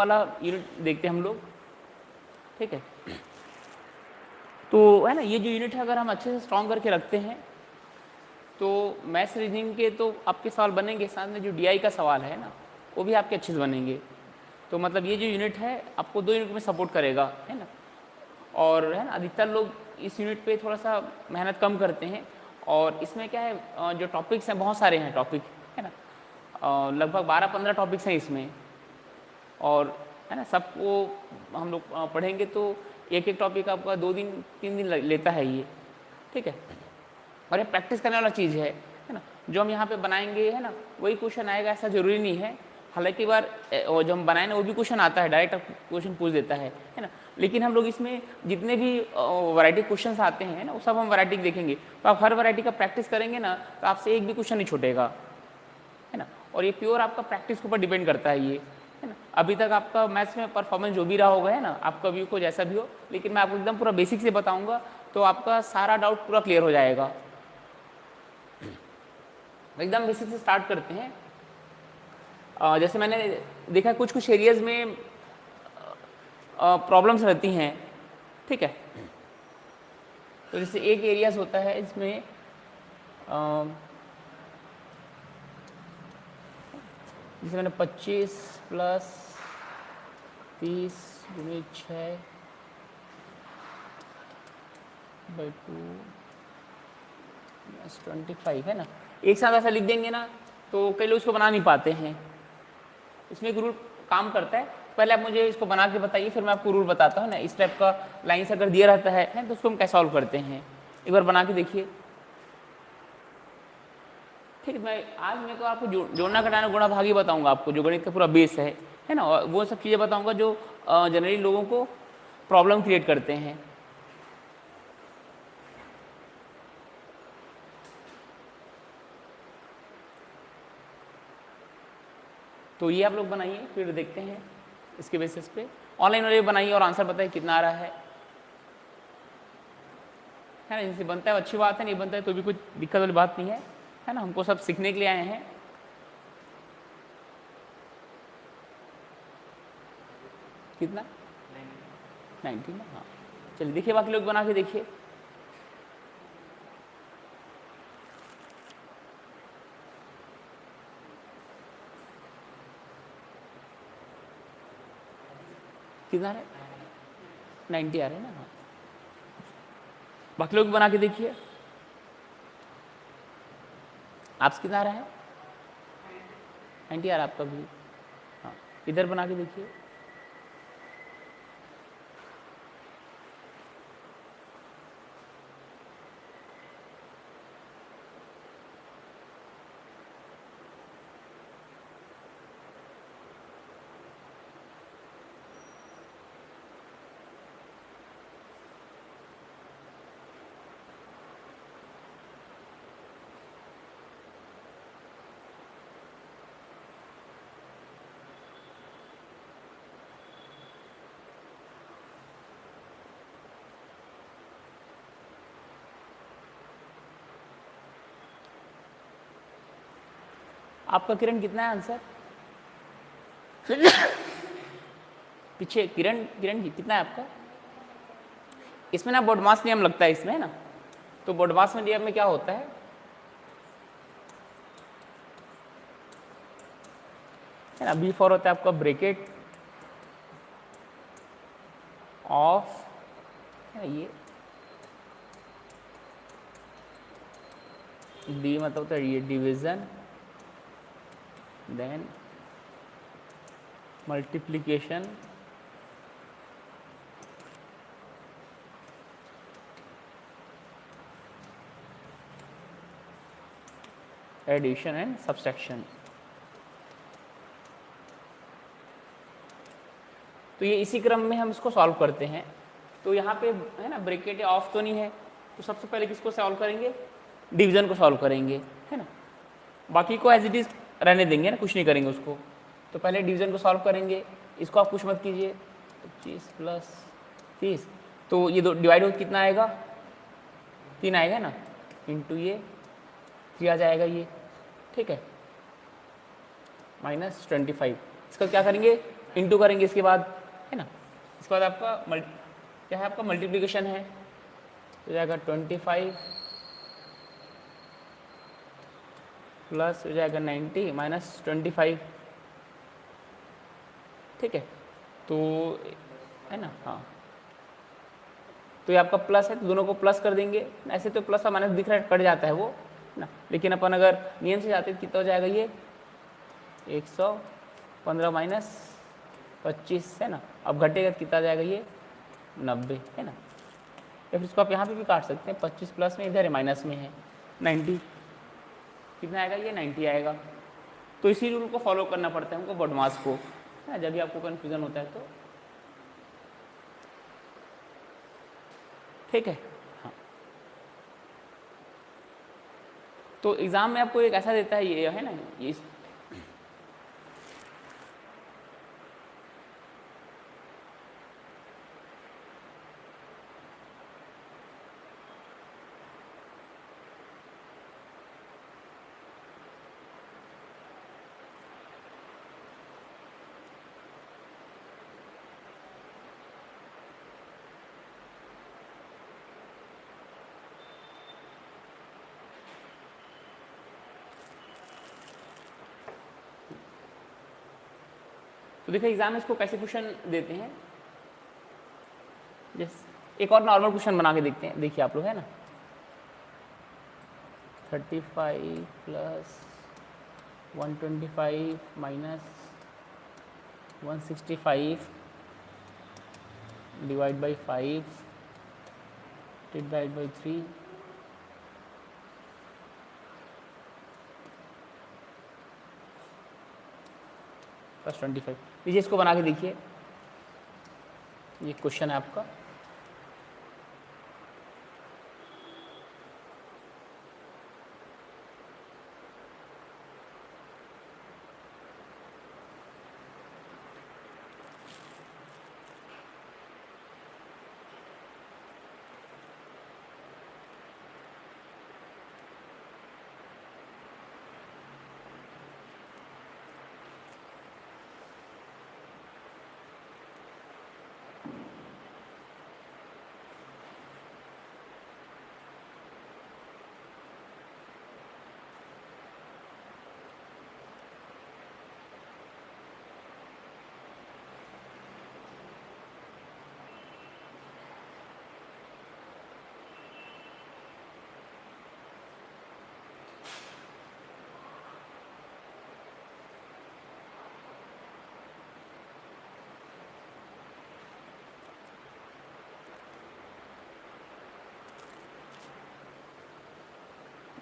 वाला यूनिट देखते हैं हम लोग, ठीक है। तो है ना, ये जो यूनिट है अगर हम अच्छे से स्ट्रॉन्ग करके रखते हैं तो मैथ्स रीजनिंग के तो आपके सवाल बनेंगे, साथ में जो डीआई का सवाल है ना वो भी आपके अच्छे से बनेंगे। तो मतलब ये जो यूनिट है आपको 2 यूनिट में सपोर्ट करेगा, है ना। और है ना, अधिकतर लोग इस यूनिट पे थोड़ा सा मेहनत कम करते हैं। और इसमें क्या है, जो टॉपिक्स हैं बहुत सारे हैं टॉपिक, है ना, लगभग 12-15 टॉपिक्स हैं इसमें। और है ना, सबको हम लोग पढ़ेंगे तो एक एक टॉपिक आपका 2 दिन 3 दिन लेता है ये, ठीक है। और ये प्रैक्टिस करने वाला चीज़ है ना। जो हम यहाँ पे बनाएंगे है ना वही क्वेश्चन आएगा ऐसा ज़रूरी नहीं है। हालांकि बार जो हम बनाए ना वो भी क्वेश्चन आता है, डायरेक्ट क्वेश्चन पूछ देता है ना। लेकिन हम लोग इसमें जितने भी वैरायटी क्वेश्चन आते हैं ना वो सब हम वैरायटी देखेंगे। तो आप हर वैरायटी का प्रैक्टिस करेंगे ना तो आपसे एक भी क्वेश्चन नहीं छूटेगा, है ना। और ये प्योर आपका प्रैक्टिस के ऊपर डिपेंड करता है ये, है ना। अभी तक आपका मैथ्स में परफॉर्मेंस जो भी रहा होगा, है ना, आपका व्यू को जैसा भी हो, लेकिन मैं आपको एकदम पूरा बेसिक से बताऊंगा तो आपका सारा डाउट पूरा क्लियर हो जाएगा। एकदम बेसिक से स्टार्ट करते हैं। जैसे मैंने देखा कुछ कुछ एरियाज में प्रॉब्लम्स रहती हैं, ठीक है। तो जैसे एक एरियाज होता है इसमें जैसे मैंने 25 + 30 × 6/2 - 25, है ना। एक साथ ऐसा लिख देंगे ना तो कई लोग इसको बना नहीं पाते हैं। इसमें एक रूल काम करता है, पहले आप मुझे इसको बना के बताइए फिर मैं आपको रूल बताता हूँ ना। इस टाइप का लाइन्स अगर दिया रहता है तो उसको हम कैसे सॉल्व करते हैं, एक बार बना के देखिए, ठीक है। मैं आज मेरे को आपको जोड़ना घटाना गुणा भाग ही बताऊंगा आपको, जो गणित का पूरा बेस है ना। और वो सब चीज़ें बताऊंगा जो जनरली लोगों को प्रॉब्लम क्रिएट करते हैं। तो ये आप लोग बनाइए फिर देखते हैं इसके बेसिस पे। ऑनलाइन वाले बनाइए और आंसर बताइए कितना आ रहा है ना। इनसे बनता है अच्छी बात है, नहीं बनता है तो भी कुछ दिक्कत वाली बात नहीं है ना। हमको सब सीखने के लिए आए हैं। कितना 90 ना, हाँ चलिए देखिए बाकी लोग बना के देखिए। कितना आ रहा है, 90 आ रहे हैं ना, हाँ। बाकी लोग बना के देखिए। आपसे कितना आ रहा है, 90 आ रहा है आपका भी, हाँ। इधर बना के देखिए। आपका किरण कितना है आंसर पीछे किरण जी कितना है आपका? इसमें ना बोडमास नियम लगता है इसमें, है ना। तो बोडमास नियम में क्या होता है, ना बी फॉर होता है आपका ब्रैकेट ऑफ, है ये डी मतलब होता है ये division, then multiplication, addition and subtraction. तो ये इसी क्रम में हम इसको सॉल्व करते हैं। तो यहाँ पे है ना ब्रैकेट ऑफ तो नहीं है, तो सबसे पहले किसको सॉल्व करेंगे, डिवीजन को सॉल्व करेंगे, है ना। बाकी को एज इट इज रहने देंगे ना, कुछ नहीं करेंगे उसको। तो पहले डिवीजन को सॉल्व करेंगे, इसको आप कुछ मत कीजिए, 25 + 30, तो ये दो डिवाइड हो कितना आएगा, 3 आएगा ना, इंटू ये 3 आ जाएगा ये, ठीक है, -25। इसका क्या करेंगे, इंटू करेंगे इसके बाद, है ना। इसके बाद आपका क्या है, आपका मल्टीप्लिकेशन है, तो जाएगा 25 प्लस हो जाएगा 90 माइनस 25, ठीक है। तो है ना, हाँ, तो ये आपका प्लस है, तो दोनों को प्लस कर देंगे। ऐसे तो प्लस और माइनस दिख रहा है, कट जाता है वो ना, लेकिन अपन अगर नियम से जाते तो कितना हो जाएगा ये 115 माइनस 25, है ना। अब घटेगा तो कितना जाएगा ये 90, है ना। या फिर इसको आप यहाँ पे भी काट सकते हैं, 25 प्लस में, इधर है माइनस में है 90, कितना आएगा ये 90 आएगा। तो इसी रूल को फॉलो करना पड़ता है हमको बॉडमास को, है ना, जब भी आपको कन्फ्यूज़न होता है तो, ठीक है। हाँ, तो एग्ज़ाम में आपको एक ऐसा देता है ये, है ना, ये तो देखिए एग्जाम में इसको कैसे क्वेश्चन देते हैं। जैसे एक और नॉर्मल क्वेश्चन बना के देखते हैं, देखिए आप लोग, है ना, 35 plus 125 minus 165 divide by 5 divide by 3 plus 25। लीजिए इसको बना के देखिए, ये क्वेश्चन है आपका।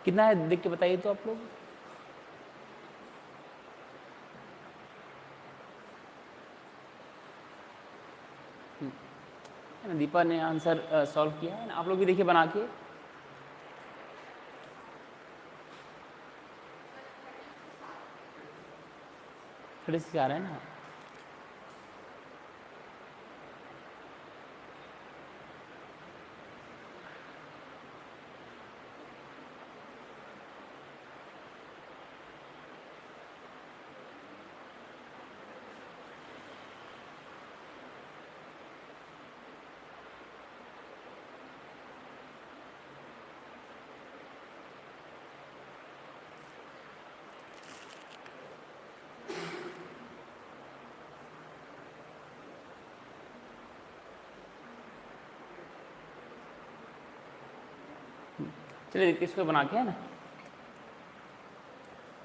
कितना है देख के बताइए तो आप लोग। है ना, दीपा ने आंसर सॉल्व किया है ना, आप लोग भी देखिए बना के। थोड़े से आ रहा है ना, चलिए देखते इसको बना के, है ना।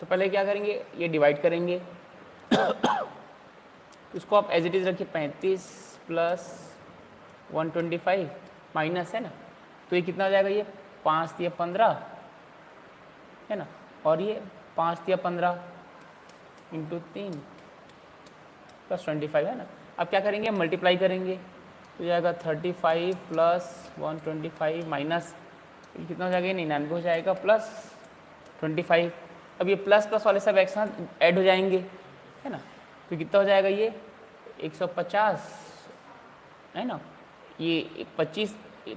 तो पहले क्या करेंगे, ये डिवाइड करेंगे। इसको आप एज इट इज़ रखिए, 35 प्लस 125 माइनस, है ना, तो ये कितना हो जाएगा, ये 5 या 15, है ना, और ये 5 या 15 इंटू 3 प्लस 25, है ना। अब क्या करेंगे, मल्टीप्लाई करेंगे, तो जाएगा 35 प्लस 125 माइनस कितना हो जाएगा, 99 हो जाएगा, प्लस 25। अब ये प्लस प्लस वाले सब एक साथ ऐड हो जाएंगे, है ना, तो कितना हो जाएगा, ये 150, है ना, ये 25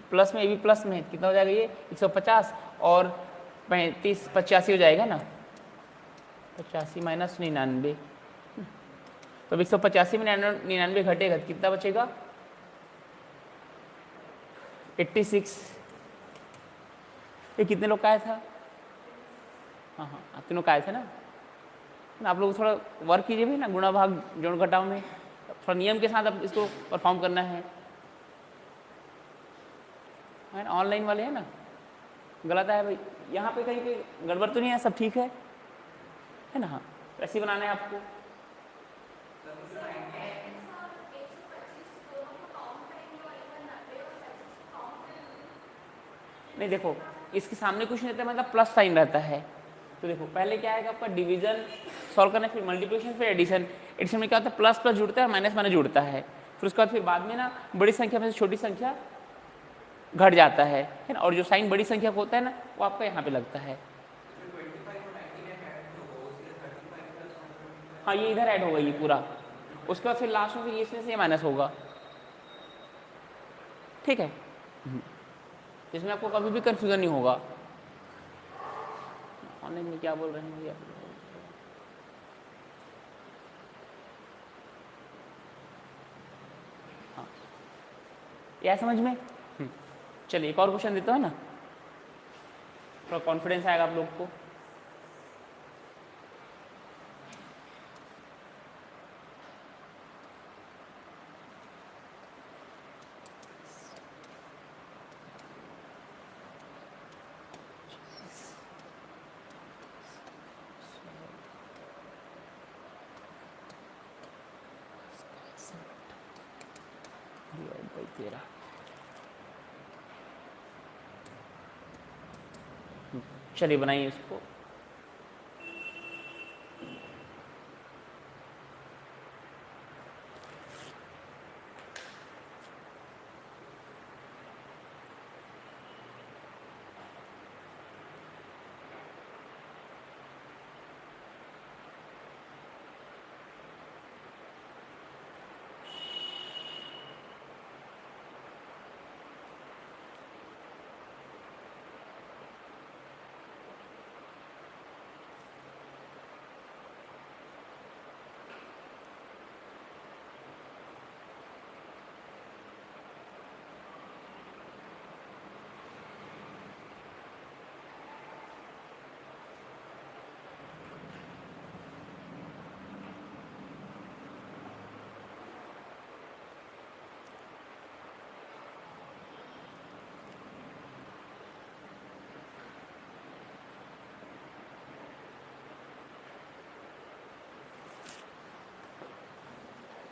प्लस में, ये भी प्लस में, कितना हो जाएगा, ये 150 और 35 85 हो जाएगा ना, 85 माइनस 99, तो 185 में 99 घटेगा तो कितना बचेगा 86। ये कितने लोग का आया था? हाँ हाँ, आप तीनों का आए थे ना। आप लोग थोड़ा वर्क कीजिए भी ना, गुणा भाग जोड़ घटाव में थोड़ा नियम के साथ अब इसको परफॉर्म करना है ना। ऑनलाइन वाले हैं ना, गलत है भाई, यहाँ पे कहीं पे गड़बड़ तो नहीं है, सब ठीक है ना। हाँ, ऐसे ही बनाना है आपको। नहीं देखो, इसके सामने कुछ नहीं रहता, मतलब प्लस साइन रहता है। तो देखो पहले क्या आएगा आपका, डिवीजन सॉल्व करना, फिर मल्टीप्लिकेशन, फिर एडिशन। एडिशन में क्या होता है, प्लस प्लस जुड़ता है और माइनस माइनस जुड़ता है। फिर उसके बाद फिर बाद में ना बड़ी संख्या में से छोटी संख्या घट जाता है ना। और जो साइन बड़ी संख्या को होता है ना, वो आपका यहाँ पे लगता है। हाँ, ये इधर ऐड होगा ये पूरा, उसके बाद फिर लास्ट में फिर ये इसमें से माइनस होगा, ठीक है। इसमें आपको कभी भी कंफ्यूजन नहीं होगा। ऑनलाइन में क्या बोल रहे हैं भैया? हाँ, यह समझ में। चलिए एक और क्वेश्चन देता है ना, थोड़ा कॉन्फिडेंस आएगा आप लोग को। चलिए बनाइए इसको।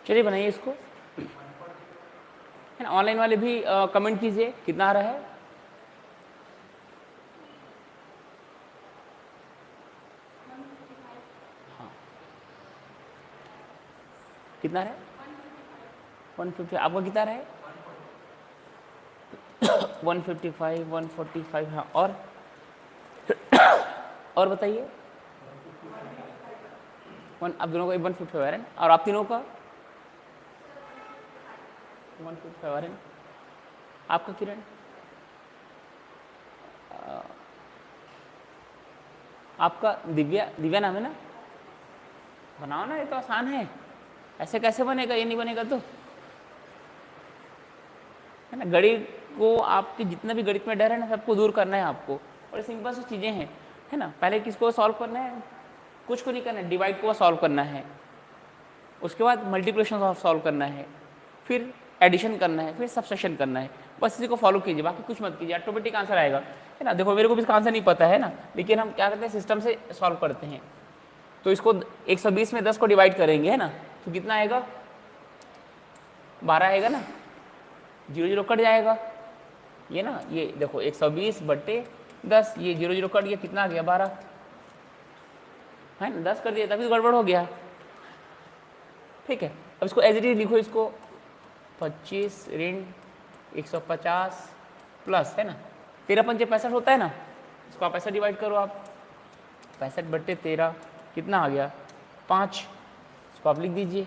चलिए बनाइए इसको, है ना। ऑनलाइन वाले भी कमेंट कीजिए कितना आ रहा है। हाँ, कितना है? 150। आपका कितना है? 155, 145। हाँ, और बताइए। आप दोनों का 155 है ना, और आप तीनों का 155 है। आपका किरण? आपका दिव्या नाम है ना। बनाओ ना, ये तो आसान है, ऐसे कैसे बनेगा, ये नहीं बनेगा तो, है ना। गणित को आपके जितना भी गणित में डर है ना, सबको दूर करना है आपको। और सिंपल सी चीज़ें हैं, है ना। पहले किसको सॉल्व करना है, कुछ को नहीं करना है, डिवाइड को सॉल्व करना है, उसके बाद मल्टीप्लिकेशन सॉल्व करना है, फिर एडिशन करना है, फिर सब्सट्रैक्शन करना है। बस इसी को फॉलो कीजिए, बाकी कुछ मत कीजिए, ऑटोमेटिक आंसर आएगा, है ना। देखो मेरे को भी इसका आंसर नहीं पता है ना, लेकिन हम क्या करते हैं, सिस्टम से सॉल्व करते हैं। तो इसको 120 में 10 को डिवाइड करेंगे, है ना, तो कितना आएगा, 12 आएगा ना, 0 0 कट जाएगा, ये ना, ये देखो 120/10, ये 0 0 कट गया, कितना आ गया, 12, है ना। 10 कर दिया, तभी तो गड़बड़ हो गया, ठीक है। अब इसको एज इट इज लिखो, इसको 25 ऋण 150 प्लस, है ना, 13×5 65 होता है ना, इसको आप ऐसा डिवाइड करो, आप 65/13 कितना आ गया, 5, इसको आप लिख दीजिए।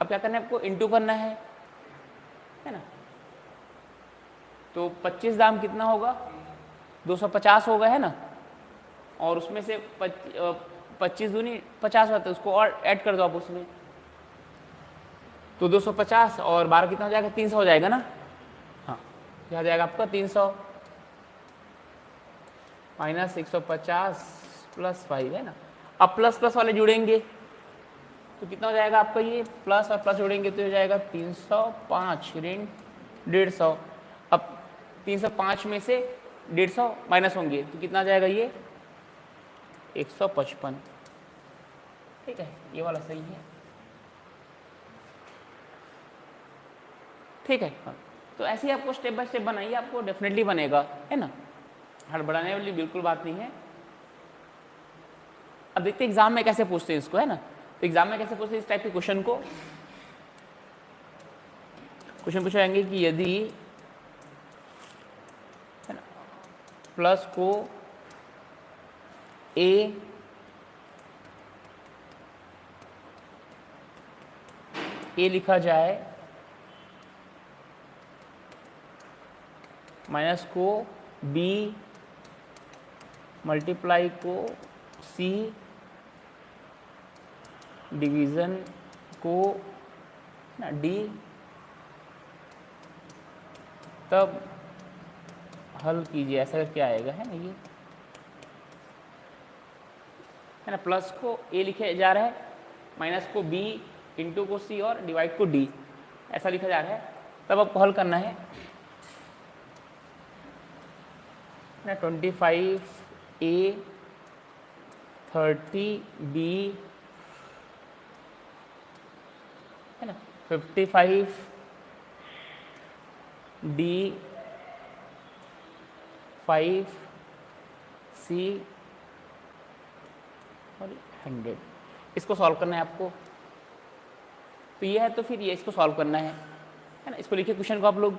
अब क्या करना है आपको, इंटू करना है ना। तो 25 दाम कितना होगा, 250 होगा, है ना। और उसमें से 25 दूनी 50 होता है, उसको और ऐड कर दो आप उसमें, तो 250 और 12 कितना हो जाएगा, 300 हो जाएगा ना। हाँ, क्या हो जाएगा आपका 300 माइनस 150 प्लस 5 है ना। अब प्लस प्लस वाले जुड़ेंगे तो कितना हो जाएगा आपका, ये प्लस और प्लस जोड़ेंगे तो हो जाएगा 305 ऋण 150। अब 305 में से 150 माइनस होंगे तो कितना आ जाएगा, ये 155। ठीक है, ये वाला सही है। ठीक है, हाँ। तो ऐसे ही आपको स्टेप बाय स्टेप बनाइए, आपको डेफिनेटली बनेगा, है ना, हड़बड़ाने वाली बिल्कुल बात नहीं है। अब देखते हैं एग्जाम में कैसे पूछते हैं इसको, है ना। तो एग्जाम में कैसे पूछते हैं इस टाइप के क्वेश्चन को। क्वेश्चन पूछे जाएंगे कि यदि, है ना, प्लस को ए लिखा जाए, माइनस को बी, मल्टीप्लाई को सी, डिवीज़न को ना डी, तब हल कीजिए, ऐसा करके आएगा, है ना। ये है ना, प्लस को ए लिखे जा रहा है, माइनस को बी, इंटू को सी और डिवाइड को डी, ऐसा लिखा जा रहा है। तब आपको हल करना है ना, 25A 30B है ना, 55D 5C और 100। इसको सॉल्व करना है आपको। तो ये है, तो फिर ये इसको सॉल्व करना है ना। इसको लिखिए क्वेश्चन को आप लोग,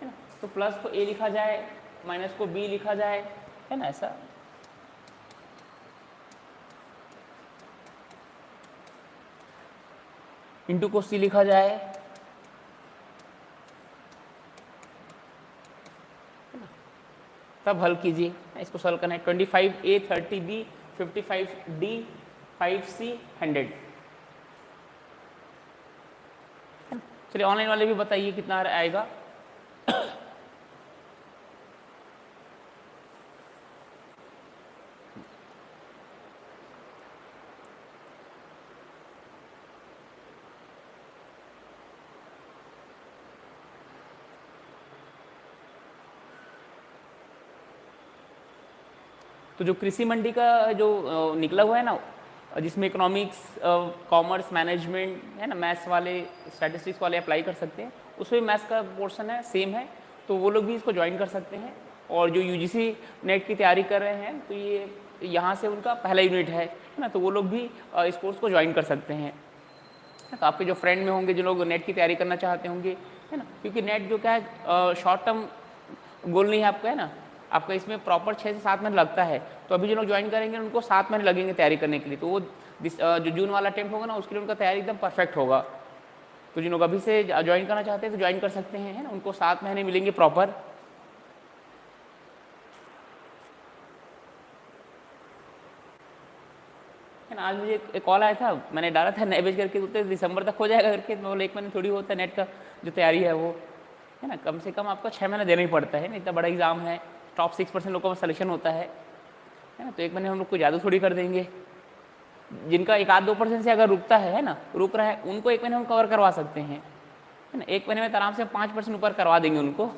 है ना। तो प्लस को ए लिखा जाए, माइनस को बी लिखा जाए, है ना, ऐसा। इंटू को सी लिखा जाए, है ना, तब हल कीजिए। इसको सॉल्व करना है। 25A 30B 55D 5C 100। चलिए ऑनलाइन वाले भी बताइए कितना आएगा। तो जो कृषि मंडी का जो निकला हुआ है ना, जिसमें इकोनॉमिक्स, कॉमर्स, मैनेजमेंट, है ना, मैथ्स वाले, स्टैटिस्टिक्स वाले अप्लाई कर सकते हैं, उसमें मैथ्स का पोर्शन है, सेम है, तो वो लोग भी इसको ज्वाइन कर सकते हैं। और जो यूजीसी नेट की तैयारी कर रहे हैं, तो ये यहाँ से उनका पहला यूनिट है ना, तो वो लोग भी इस कोर्स को ज्वाइन कर सकते हैं। तो आपके जो फ्रेंड में होंगे, जो लोग नेट की तैयारी करना चाहते होंगे, है ना, क्योंकि नेट जो क्या है, शॉर्ट टर्म गोल नहीं है आपका, है ना, आपका इसमें प्रॉपर 6 से 7 महीने लगता है। तो अभी जो लोग ज्वाइन करेंगे उनको 7 महीने लगेंगे तैयारी करने के लिए, तो वो जो जून वाला अटेम्प्ट होगा ना, उसके लिए उनका तैयारी एकदम परफेक्ट होगा। तो जिन लोग अभी से ज्वाइन करना चाहते हैं तो ज्वाइन कर सकते हैं, है ना, उनको 7 महीने मिलेंगे प्रॉपर। है ना, आज मुझे एक कॉल आया था, मैंने डाला था 9 बजे करके, तो दिसंबर तक हो जाएगा करके। तो 1 महीने थोड़ी होता है नेट का जो तैयारी है वो, है ना, कम से कम आपको 6 महीने देना ही पड़ता है ना, इतना बड़ा एग्जाम है। टॉप 6% लोगों का सिलेक्शन होता है ना, तो 1 महीने हम लोग को ज़्यादा थोड़ी कर देंगे। जिनका 1-2% से अगर रुकता है ना, रुक रहा है, उनको 1 महीने हम कवर करवा सकते हैं, है ना। 1 महीने में आराम से 5% ऊपर करवा देंगे उनको,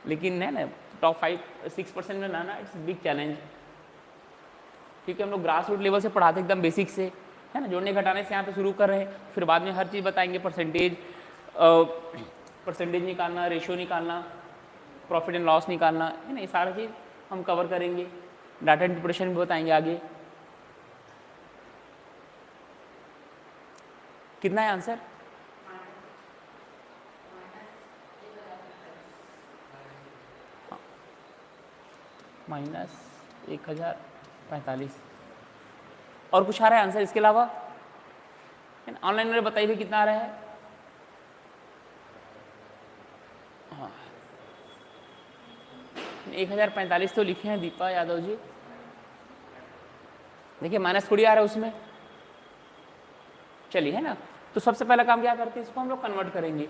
लेकिन है ना, टॉप 5-6% में लाना इट्स बिग चैलेंज। क्योंकि हम लोग ग्रास रूट लेवल से पढ़ाते हैं, एकदम बेसिक से, है ना, जोड़ने घटाने से यहाँ पे शुरू कर रहे हैं, फिर बाद में हर चीज़ बताएंगे, परसेंटेज निकालना, रेशियो निकालना, प्रॉफिट एंड लॉस निकालना, है ना, ये सारा चीज़ हम कवर करेंगे। डाटा इंटरप्रिटेशन भी बताएंगे आगे। कितना है आंसर? -1045। और कुछ आ रहा है आंसर इसके अलावा? ऑनलाइन में बताइए कितना आ रहा है। हाँ, 1045 तो लिखे हैं दीपा यादव जी। देखिए माइनस थोड़ी आ रहा है उसमें, चलिए, है ना, तो सबसे पहला काम क्या करते हैं, इसको हम लोग कन्वर्ट करेंगे।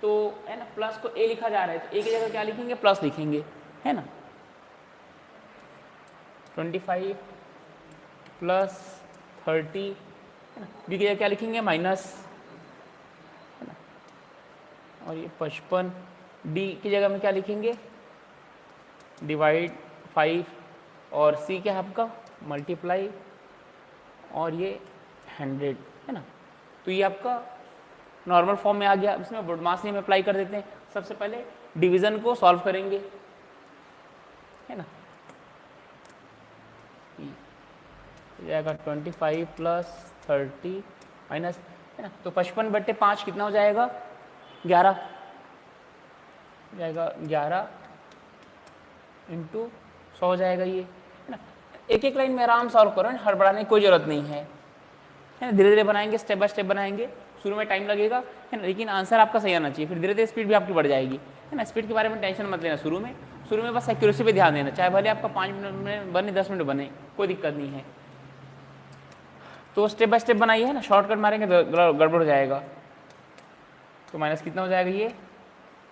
तो है ना, प्लस को ए लिखा जा रहा है तो ए की जगह क्या लिखेंगे, प्लस लिखेंगे, है ना। 25 प्लस 30, है ना, बी की जगह क्या लिखेंगे, माइनस, है ना। और ये 55, डी की जगह में क्या लिखेंगे, डिवाइड 5, और सी क्या है आपका, मल्टीप्लाई, और ये 100, है ना। तो ये आपका नॉर्मल फॉर्म में आ गया। इसमें ब्रॉडमास नेम अप्लाई कर देते हैं। सबसे पहले डिवीजन को सॉल्व करेंगे, है ना। जाएगा 25 प्लस 30 माइनस, है ना, तो 55/5 कितना हो जाएगा, 11 जाएगा, 11 इंटू 100 हो जाएगा ये, है ना। एक एक लाइन में आराम सॉल्व करो, हड़बड़ाने की कोई ज़रूरत नहीं है ना। धीरे धीरे बनाएंगे, स्टेप बाय स्टेप बनाएंगे। शुरू में टाइम लगेगा, है ना, लेकिन आंसर आपका सही आना चाहिए। फिर धीरे धीरे स्पीड भी आपकी बढ़ जाएगी, है ना। स्पीड के बारे में टेंशन मत लेना शुरू में बस एक्यूरेसी पे ध्यान देना। चाहे भले आपका 5 मिनट में बने, 10 मिनट बने, कोई दिक्कत नहीं है। तो स्टेप बाय स्टेप बनाइए, है ना। शॉर्टकट मारेंगे तो गड़बड़ हो जाएगा। तो माइनस कितना हो जाएगा, ये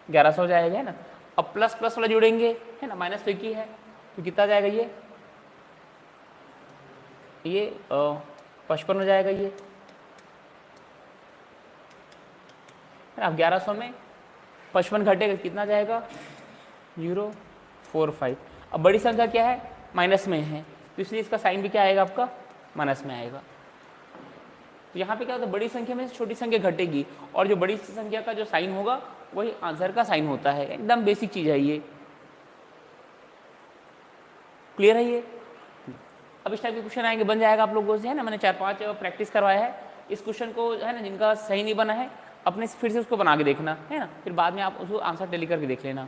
1100 हो जाएगा, है ना। अब प्लस प्लस वाला जोड़ेंगे, है ना, माइनस तो एक ही है, तो कितना जाएगा, ये 55 हो जाएगा ये। अब 1100 में 55 घटेगा, कितना जाएगा, 045। अब बड़ी संख्या क्या है, माइनस में है, तो इसलिए इसका साइन भी क्या आएगा आपका, माइनस में आएगा। तो यहाँ पे क्या होता है, बड़ी संख्या में छोटी संख्या घटेगी, और जो बड़ी संख्या का जो साइन होगा वही आंसर का साइन होता है। एकदम बेसिक चीज़ है ये, क्लियर है ये। अब इस टाइप के क्वेश्चन आएंगे, बन जाएगा आप लोगों से, है ना। मैंने 4-5 प्रैक्टिस करवाया है इस क्वेश्चन को, है ना। जिनका सही नहीं बना है अपने फिर से उसको बना के देखना, है ना। फिर बाद में आप उसको आंसर टेली करके देख लेना।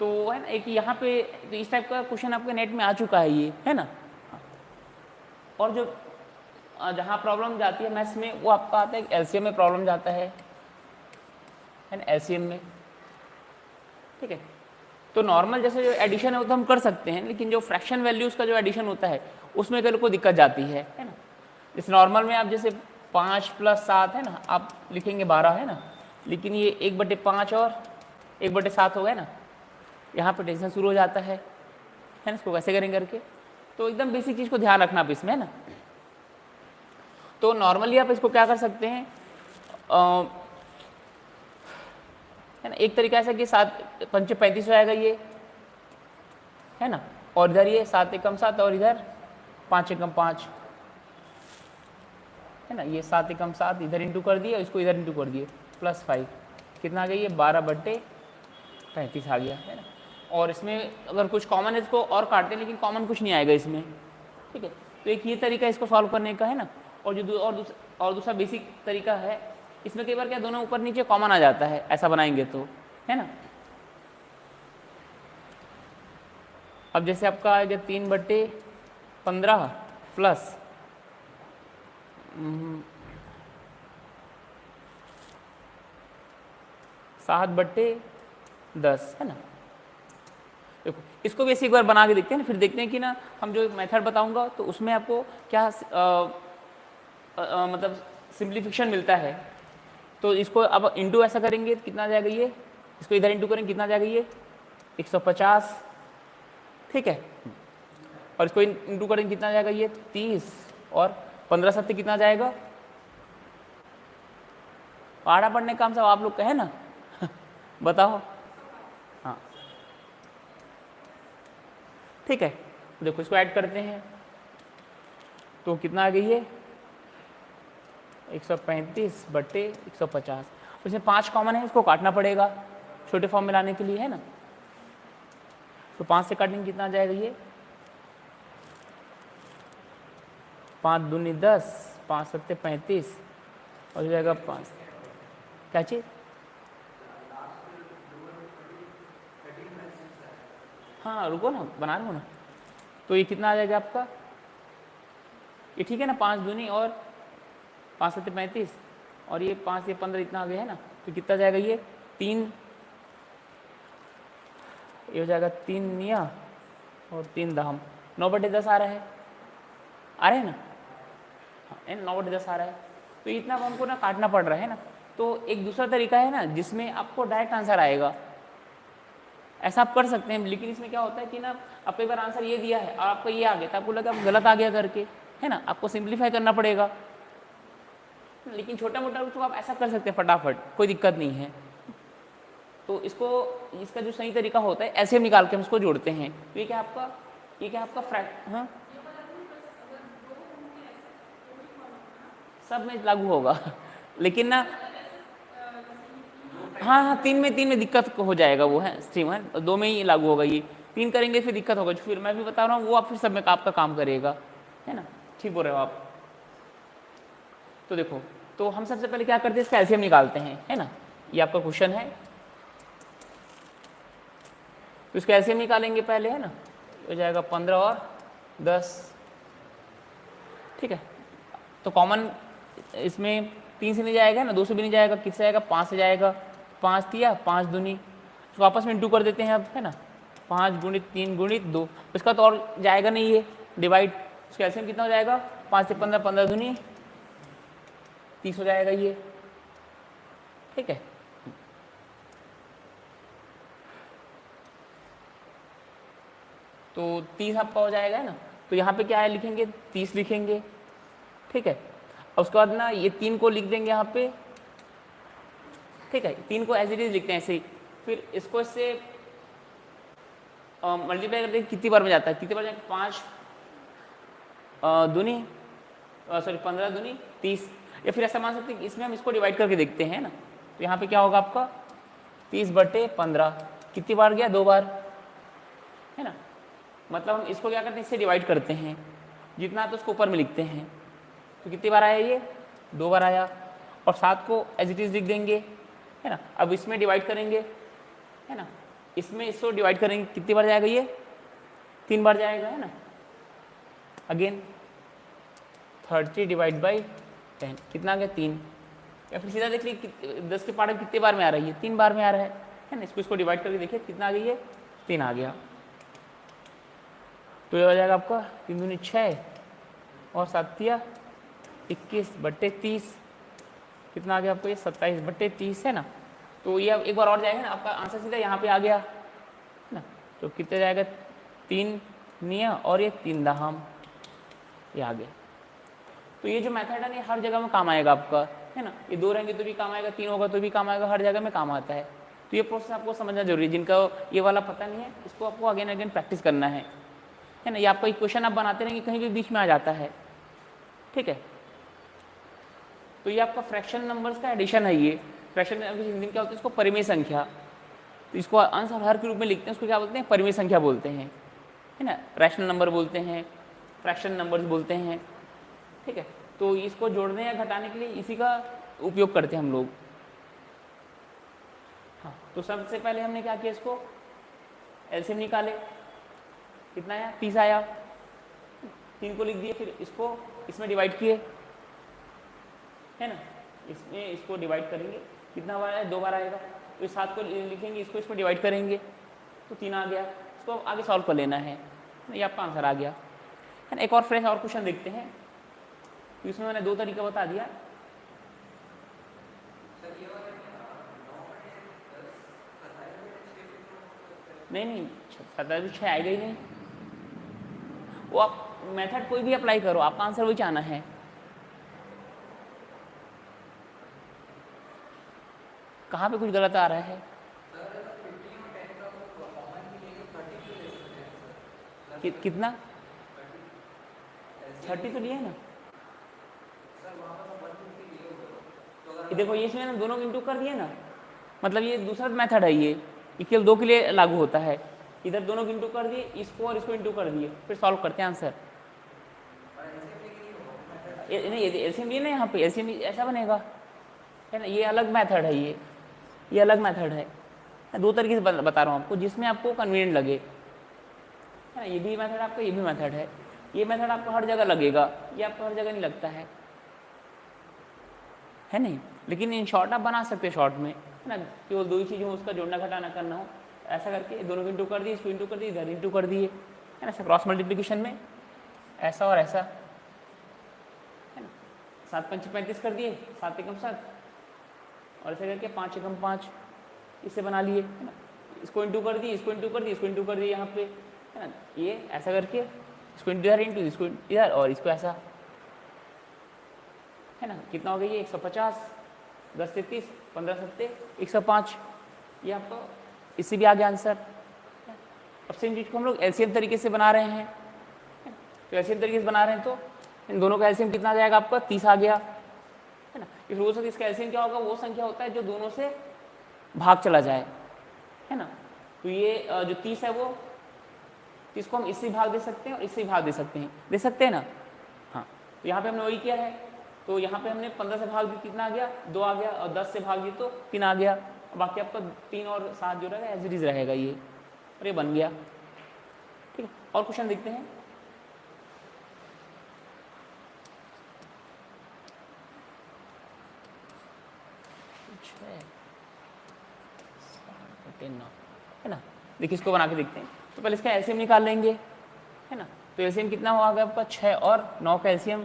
तो है ना, एक यहाँ पे तो इस टाइप का क्वेश्चन आपके नेट में आ चुका है ये, है ना। और जो जहाँ प्रॉब्लम जाती है मैथ्स में, वो आपका आता है एलसीएम में प्रॉब्लम जाता है ना, एलसीएम में, ठीक है। तो नॉर्मल जैसे जो एडिशन है वो तो हम कर सकते हैं, लेकिन जो फ्रैक्शन वैल्यूज़ का जो एडिशन होता है उसमें कई को दिक्कत जाती है ना। इस नॉर्मल में आप जैसे 5 + 7 है ना, आप लिखेंगे 12, है ना, लेकिन ये 1/5 और 1/7 हो गया ना, यहाँ पे टेंशन शुरू हो जाता है ना। इसको कैसे करेंगे करके, तो एकदम बेसिक चीज़ को ध्यान रखना आप इसमें, है ना। तो नॉर्मली आप इसको क्या कर सकते हैं, है ना, एक तरीका ऐसा कि 7×5 = 35 हो जाएगा ये, है ना। और इधर ये 7 × 7 और इधर 5 × 5, है ना। ये 7 × 7 इधर इंटू कर दिए, इसको इधर इंटू कर दिए, +5 कितना आ गया, ये 12/35 आ गया, है ना। और इसमें अगर कुछ कॉमन है इसको और काटते हैं, लेकिन कॉमन कुछ नहीं आएगा इसमें, ठीक है। तो एक ये तरीका इसको सॉल्व करने का, है ना। और जो दूसरा बेसिक तरीका है, इसमें कई बार क्या दोनों ऊपर नीचे कॉमन आ जाता है, ऐसा बनाएंगे तो, है ना। अब जैसे आपका आएगा 3/15 प्लस 7/10, है ना। देखो इसको भी ऐसे एक बार बना के देखते हैं ना, फिर देखते हैं कि ना हम जो मेथड बताऊंगा तो उसमें आपको क्या मतलब सिंप्लीफिकेशन मिलता है। तो इसको अब इंटू ऐसा करेंगे तो कितना आ जाएगा ये, इसको इधर इंटू करेंगे कितना आ जाएगा ये 150, ठीक है। और इसको इंटू करेंगे कितना आ जाएगा ये 30, और 15 7 कितना आ जाएगा, पढ़ा पढ़ने काम सब आप लोग का है ना बताओ, हाँ ठीक है। देखो इसको ऐड करते हैं तो कितना आ गई है 135/150, उसमें 5 कॉमन है, इसको काटना पड़ेगा छोटे फॉर्म में लाने के लिए, है ना। तो 5 से काटेंगे कितना आ जाएगा ये 5 दूनी 10, 5 7 35 और हो जाएगा 5, क्या चीज़, हाँ रुको ना बना रहा हूँ ना। तो ये कितना आ जाएगा आपका, ये ठीक है ना, 5 दूनी और 5 7 35 और ये 5 से 15 इतना आ गया है ना। तो कितना जाएगा ये 3, ये हो जाएगा 3 निया और 3 दाम, 9/10 आ रहा है, आ रहे हैं ना। हाँ 9/10 आ रहा है, तो इतना अब हमको ना काटना पड़ रहा है ना। तो एक दूसरा तरीका है ना जिसमें आपको डायरेक्ट आंसर आएगा, ऐसा आप कर सकते हैं। लेकिन इसमें क्या होता है कि ना आप एक बार आंसर ये दिया है और आपको ये आ गया तो आपको लगा आप गलत आ गया करके, है ना, आपको सिंप्लीफाई करना पड़ेगा। लेकिन छोटा मोटा उसको आप ऐसा कर सकते हैं फटाफट, कोई दिक्कत नहीं है। तो इसको, इसका जो सही तरीका होता है ऐसे निकाल के हम इसको जोड़ते हैं। तो ये क्या आपका हाँ सब में लागू होगा लेकिन ना हाँ 3 में दिक्कत हो जाएगा, वो है स्ट्रीम है 2 में ही लागू होगा। ये 3 करेंगे फिर दिक्कत होगा, जो फिर मैं भी बता रहा हूँ वो आप फिर सब में आपका काम करेगा, है ना, ठीक बोल रहे हो आप। तो देखो, तो हम सबसे पहले क्या करते हैं, इसका एलसीएम निकालते हैं, है ना, ये आपका क्वेश्चन है। तो इसका एलसीएम निकालेंगे पहले, है ना, हो जाएगा 15 और 10, ठीक है। तो कॉमन इसमें 3 से नहीं जाएगा ना, 2 से भी नहीं जाएगा, किससे जाएगा, 5 से जाएगा। 5 दिया, 5 दूनी, इसको आपस में इंटू कर देते हैं अब, है ना, 5 गुणित 3 गुणित 2, इसका तो और जाएगा नहीं ये डिवाइड, इसका एलसीएम कितना हो जाएगा, 5 से 15, 15 दूनी 30 हो जाएगा ये, ठीक है। तो 30 आपका हो जाएगा, है ना। तो यहाँ पे क्या है लिखेंगे, 30 लिखेंगे, ठीक है। और उसके बाद ना ये 3 को लिख देंगे यहाँ पे, ठीक है, 3 को एज इट इज लिखते हैं ऐसे ही। फिर इसको इससे मल्टीप्लाई करते हैं, कितनी बार में जाता है, कितनी बार जाएगा, 5 दूनी 15 दूनी 30, या फिर ऐसा मान सकते हैं कि इसमें हम इसको डिवाइड करके देखते हैं ना। तो यहाँ पे क्या होगा आपका 30/15, कितनी बार गया, 2 बार, है ना। मतलब हम इसको क्या करते हैं, इससे डिवाइड करते हैं, जितना तो उसको ऊपर में लिखते हैं। तो कितनी बार आया ये, 2 बार आया। और 7 को एज इट इज लिख देंगे, है ना। अब इसमें डिवाइड करेंगे, है ना, इसमें इसको डिवाइड करेंगे, कितनी बार जाएगा ये, 3 बार जाएगा, है ना। अगेन 30/10 कितना आ गया, 3। या फिर सीधा देख लीजिए 10 के पार्ट में कितने बार में आ रही है, 3 बार में आ रहा है ना। इसको डिवाइड करके देखिए कितना आ गई है, 3 आ गया। तो ये हो जाएगा आपका 3 दूनी 6 और 7 21/30, कितना आ गया आपको ये 27/30, है ना। तो ये अब एक बार और जाएगा ना, आपका आंसर सीधा यहाँ पे आ गया, है ना। तो कितने जाएगा, 3 निया और ये 3 दहाम, ये आ गया। तो ये जो मेथड है ना हर जगह में काम आएगा आपका, है ना। ये 2 रहेंगे तो भी काम आएगा, 3 होगा तो भी काम आएगा, हर जगह में काम आता है। तो ये प्रोसेस आपको समझना जरूरी है। जिनका ये वाला पता नहीं है, इसको आपको अगेन अगेन प्रैक्टिस करना है ना। ये आपका इक्वेशन आप बनाते रहेंगे, कहीं भी बीच में आ जाता है, ठीक है। तो ये आपका फ्रैक्शन नंबर्स का एडिशन है। ये फ्रैक्शन हिंदी में क्या होता है, इसको परिमेय संख्या, तो इसको आंसर हर के रूप में लिखते हैं, उसको क्या बोलते हैं, परिमेय संख्या बोलते हैं, है ना। रैशनल नंबर बोलते हैं, फ्रैक्शन नंबर्स बोलते हैं, ठीक है। तो इसको जोड़ने या घटाने के लिए इसी का उपयोग करते हैं हम लोग। हाँ, तो सबसे पहले हमने क्या किया, इसको एलसीएम निकाले, कितना आया, 30 आया, 3 को लिख दिए, फिर इसको इसमें डिवाइड किए, है ना। इसमें इसको डिवाइड करेंगे, कितना बार आया, 2 बार आएगा। तो इस 7 को लिखेंगे, इसको इसमें डिवाइड करेंगे, तो 3 आ गया। इसको आगे सॉल्व कर लेना है, ये आपका आंसर आ गया, है ना। एक और फ्रेश और क्वेश्चन देखते हैं। तो इसमें मैंने 2 तरीका बता दिया। नहीं 27/6 आएगा ही नहीं, वो आप मेथड कोई भी अप्लाई करो, आपका आंसर वही आना है। कहाँ पे कुछ गलत आ रहा है, कितना 30 तो लिए ना। देखो ये इसमें ना दोनों इंटू कर दिए ना, मतलब ये दूसरा मेथड है, ये केवल 2 के लिए लागू होता है। इधर दोनों इंटू कर दिए, इसको और इसको इंटू कर दिए, फिर सॉल्व करते हैं आंसर। नहीं एलसीएम लिए ना, यहाँ पे एलसीएम ऐसा बनेगा, है ना। ये अलग मेथड है, ये अलग मेथड है। 2 तरीके से बता रहा हूँ आपको, जिसमें आपको कन्वीनियंट लगे, है ना। ये भी मेथड आपका, ये भी मेथड है। ये मेथड आपको हर जगह लगेगा, ये आपको हर जगह नहीं लगता है नहीं। लेकिन इन शॉर्ट आप बना सकते हैं, शॉर्ट में, है ना। केवल 2 ही चीज़ हो, उसका जोड़ना घटाना करना हो, ऐसा करके दोनों को इंटू कर दिए, इसको इंटू कर दिए, इधर इंटू कर दिए, है ना। ऐसा क्रॉस मल्टीप्लिकेशन में ऐसा और ऐसा, है ना। 7 पंच 35 कर दिए, 7 एकम 7, और ऐसे करके 5 एकम 5 इसे बना लिए, है ना। इसको इंटू कर दिए, इसको इंटू कर दिए, इसको इंटू कर दिए यहाँ पे, है ना। ये ऐसा करके इसको इधर इंटू, इसको इधर, और इसको ऐसा, है ना। कितना हो गया ये 150, 10 से 30, 15 सत्ते 105, ये आपका इससे भी आगे आंसर। अब सेम चीज को हम लोग एलसीएम तरीके से बना रहे हैं, तो एलसीएम तरीके से बना रहे हैं तो इन दोनों का एलसीएम कितना आ जाएगा आपका 30 आ गया, है ना। इस रूल से इसका एलसीएम क्या होगा, वो संख्या होता है जो दोनों से भाग चला जाए, है ना। तो ये जो 30 है वो 30 को हम इससे भाग दे सकते हैं और इससे भाग दे सकते हैं ना। हाँ, तो यहाँ पे हमने वही किया है, तो यहाँ पे हमने 15 से भाग दी, कितना आ गया 2 आ गया, और 10 से भाग दी तो 3 आ गया, बाकी आपका 3 और 7 जो रहेगा एज इट इज रहेगा ये, और ये बन गया। ठीक है, और क्वेश्चन देखते हैं। है ना, देखिए इसको बना के देखते हैं। तो पहले इसका एलसीएम निकाल लेंगे, है ना। तो एलसीएम कितना होगा आपका 6 और 9 का एलसीएम,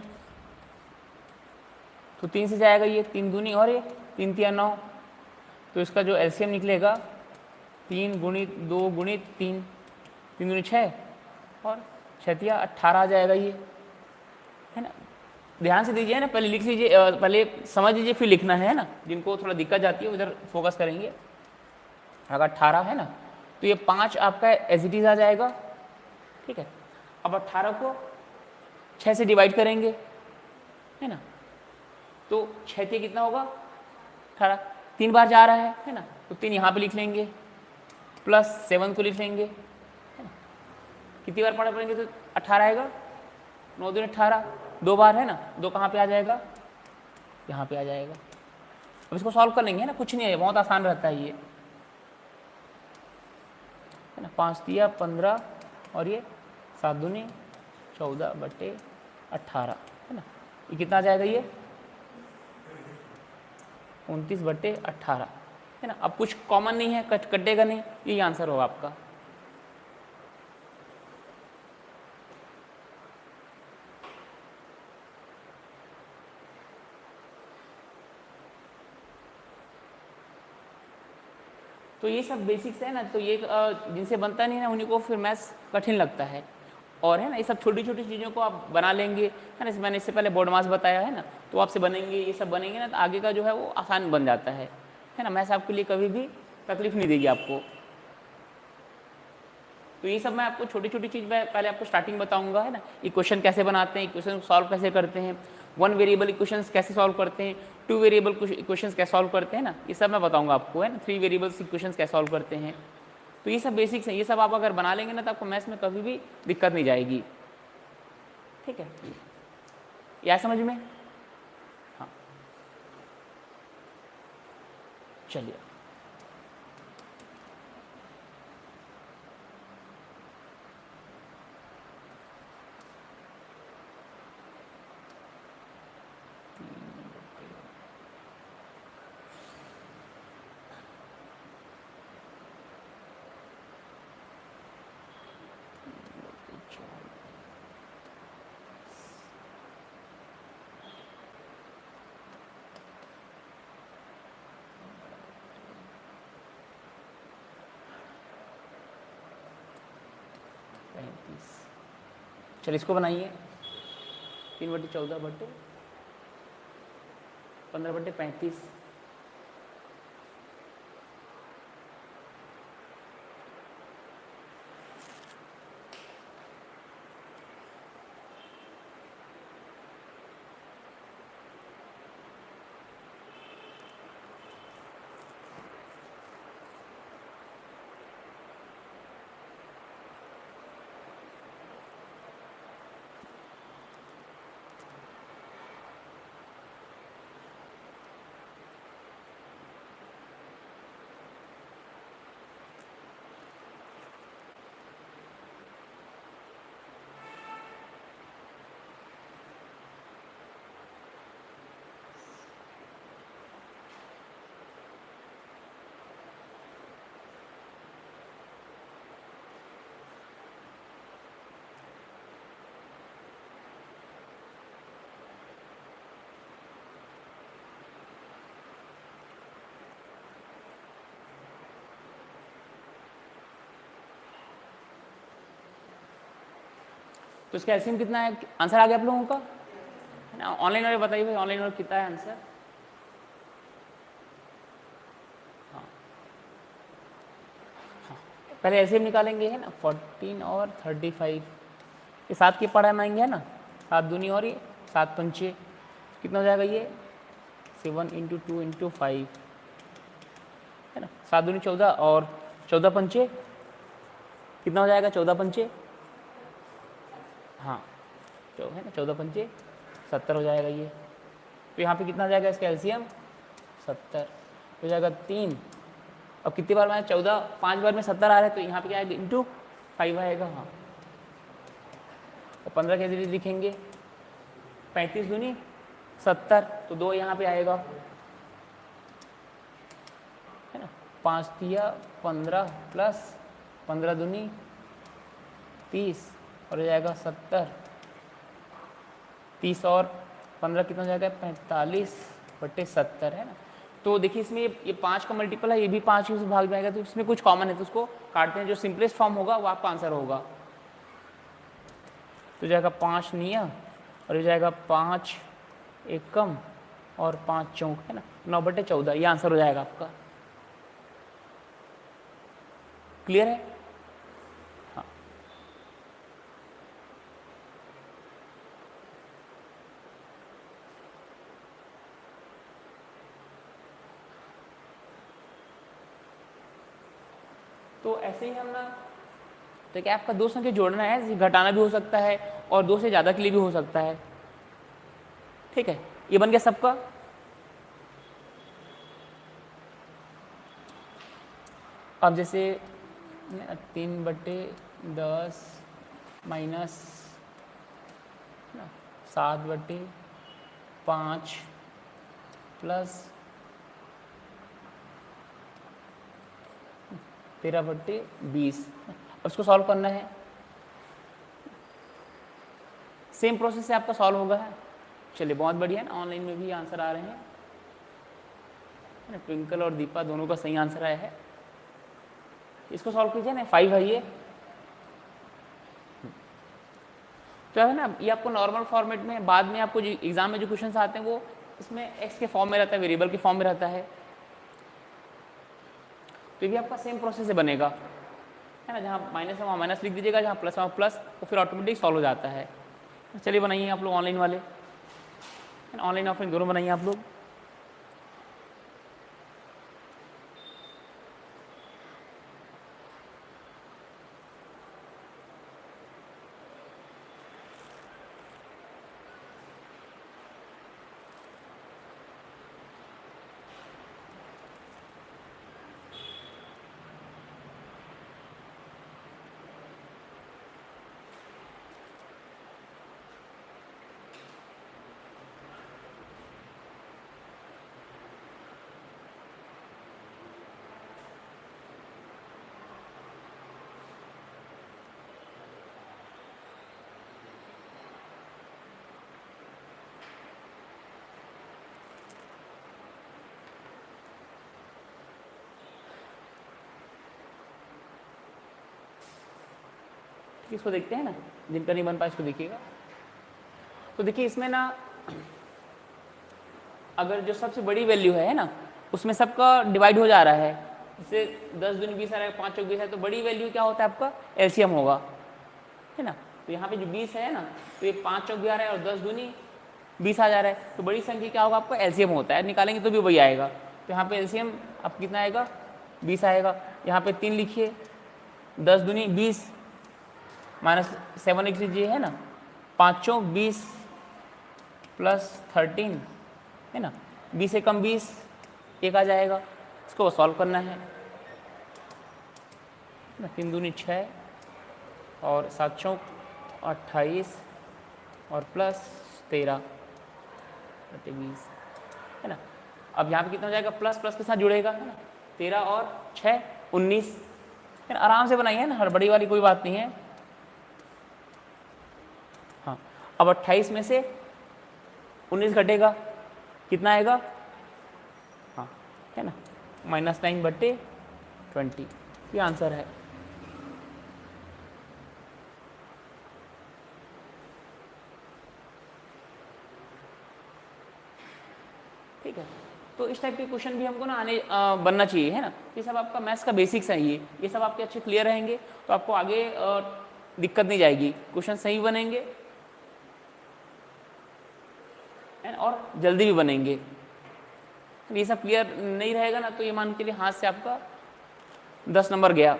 तो 3 से जाएगा ये, 3 दूनी और ये 3 तिया 9, तो इसका जो एलसीएम निकलेगा 3 गुणित 2 गुणित 3, 3 दूनी 6 और 6 तिया 18 आ जाएगा ये, है ना। ध्यान से दीजिए ना, पहले लिख लीजिए, पहले समझ लीजिए फिर लिखना है ना। जिनको थोड़ा दिक्कत जाती है उधर फोकस करेंगे। अगर 18 है ना, तो ये 5 आपका एज इट इज आ जाएगा, ठीक है। अब 18 को 6 से डिवाइड करेंगे, है ना, तो 6 से कितना होगा 18, 3 बार जा रहा है ना, तो 3 यहाँ पे लिख लेंगे, प्लस 7 को लिख लेंगे, है ना। कितनी बार पढ़ा पड़ेंगे तो 18 आएगा, 9 दूनी 18, 2 बार है ना, 2 कहाँ पे आ जाएगा, यहाँ पे आ जाएगा। अब इसको सॉल्व कर लेंगे, है ना, कुछ नहीं है, बहुत आसान रहता है ये, है ना। 5 तिया 15 और ये 7 दूनी 14/18, है ना। ये कितना आ जाएगा ये 29/18, है ना। अब कुछ कॉमन नहीं है, कटेगा नहीं, यही आंसर होगा आपका। तो ये सब बेसिक्स है ना, तो ये जिनसे बनता नहीं ना उन्हीं को फिर मैथ्स कठिन लगता है, और है ना ये सब छोटी छोटी चीज़ों को आप बना लेंगे, है ना। मैंने इससे पहले बोर्ड मास बताया है ना, तो आपसे बनेंगे, ये सब बनेंगे ना, तो आगे का जो है वो आसान बन जाता है ना। मैथ्स आपके लिए कभी भी तकलीफ नहीं देगी आपको। तो ये सब मैं आपको छोटी छोटी चीज़ मैं पहले आपको स्टार्टिंग बताऊंगा, है ना। इक्वेशन कैसे बनाते हैं, इक्वेशन सॉल्व कैसे करते हैं, 1 वेरिएबल इक्वेशंस कैसे सॉल्व करते हैं, 2 वेरिएबल इक्वेशंस कैसे सॉल्व करते हैं ना, ये सब मैं बताऊंगा आपको, है ना। 3 वेरिएबल्स इक्वेशंस कैसे सॉल्व करते हैं, तो ये सब बेसिक्स हैं। ये सब आप अगर बना लेंगे ना तो आपको मैथ्स में कभी भी दिक्कत नहीं जाएगी, ठीक है। या समझ में, हाँ चलिए। चलिए इसको बनाइए, 3/14/15/35, तो इसका एलसीएम कितना है, आंसर आ गया आप लोगों का है ना। ऑनलाइन वाले बताइए भाई, ऑनलाइन वाले कितना है आंसर। हाँ हाँ, पहले एलसीएम निकालेंगे है ना, 14 और 35 ये 7 की पढ़ाई में आएंगे है ना, 7 दूनी और ये 7 पंचे कितना हो जाएगा, ये 7 × 2 × 5 है ना, 7 दूनी 14 और 14 पंचे कितना हो जाएगा, 14 पंचे हाँ जो है ना 14 पंचे 70 हो जाएगा ये। तो यहाँ पे कितना हो जाएगा इसका एलसीएम 70 हो जाएगा 3। अब कितनी बार में 14, 5 बार में 70 आ रहा है तो यहाँ पे क्या आएगा × 5 आएगा। हाँ और 15 कैसे लिखेंगे, 35 दूनी 70 तो 2 यहाँ पे आएगा है ना, 5 दिया 15 प्लस 15 दूनी 30 और हो जाएगा 70, 30 और 15 कितना हो जाएगा 45/70 है ना। तो देखिए इसमें ये 5 का मल्टीपल है, ये भी 5 के भाग में आएगा, तो इसमें कुछ कॉमन है तो उसको काटते हैं, जो सिंपलेस्ट फॉर्म होगा वो आपका आंसर होगा। तो जाएगा 5 निया और हो जाएगा 5 एकम और 5 चौक है ना, 9/14 ये आंसर हो जाएगा आपका। क्लियर है। हाँ तो ऐसे ही हम ना, तो क्या आपका 2 संख्या जोड़ना है, घटाना भी हो सकता है और 2 से ज़्यादा के लिए भी हो सकता है। ठीक है, ये बन गया सबका। अब जैसे 3/10 माइनस 7/5 प्लस 13/20 अब इसको सॉल्व करना है। सेम प्रोसेस से आपका सॉल्व होगा है। चलिए बहुत बढ़िया ना, ऑनलाइन में भी आंसर आ रहे हैं, ट्विंकल और दीपा दोनों का सही आंसर आया है। इसको सॉल्व कीजिए ना, 5 है ये। तो है ना, ये आपको नॉर्मल फॉर्मेट में, बाद में आपको जो एग्जाम में जो क्वेश्चंस आते हैं वो इसमें एक्स के फॉर्म में रहता है, वेरिएबल के फॉर्म में रहता है। तो ये भी आपका सेम प्रोसेस से बनेगा है ना, जहाँ माइनस है वहाँ माइनस लिख दीजिएगा, जहाँ प्लस है वहाँ प्लस, तो फिर ऑटोमेटिक सॉल्व हो जाता है। चलिए बनाइए आप लोग ऑनलाइन वाले, ऑनलाइन ऑफलाइन दोनों बनाइए आप लोग। इसको देखते हैं ना, जिनका नहीं बन पाया इसको देखिएगा। तो देखिए इसमें ना, अगर जो सबसे बड़ी वैल्यू है ना, उसमें सबका डिवाइड हो जा रहा है, जैसे 10 दूनी 20 आ रहा है, 5 चौक 20 है, तो बड़ी वैल्यू क्या होता है आपका, एलसीएम होगा है ना। तो यहाँ पे जो 20 है ना, तो ये 5 चौक भी आ रहा है और 10 दूनी 20 आ जा रहा है, तो बड़ी संख्या क्या होगा आपका, एलसीएम होता है, निकालेंगे तो भी वही आएगा। तो यहाँ पे एलसीएम अब कितना आएगा, 20 आएगा। यहाँ पे 3 लिखिए, 10 दूनी 20 माइनस 7 लिख लीजिए है ना, 5 चौक 20 प्लस 13 है ना, 20 से कम 20 1 आ जाएगा। इसको सॉल्व करना है ना, 3 दूनी 6 और 7 चौक 28 और प्लस 13/20 है ना। अब यहाँ पे कितना हो जाएगा, प्लस प्लस के साथ जुड़ेगा है ना, 13 और 6 19 है ना। आराम से बनाइए ना, हड़बड़ी वाली कोई बात नहीं है। हाँ अब 28 में से 19 घटेगा, कितना आएगा, हाँ है ना, -9/20 ये आंसर है। ठीक है। तो इस टाइप के क्वेश्चन भी हमको ना आने बनना चाहिए, है ना। ये सब आपका मैथ्स का बेसिक्स है, ये सब आपके अच्छे क्लियर रहेंगे तो आपको आगे दिक्कत नहीं जाएगी, क्वेश्चन सही बनेंगे और जल्दी भी बनेंगे। ये सब क्लियर नहीं रहेगा ना तो ये मान के लिए हाथ से आपका 10 नंबर गया,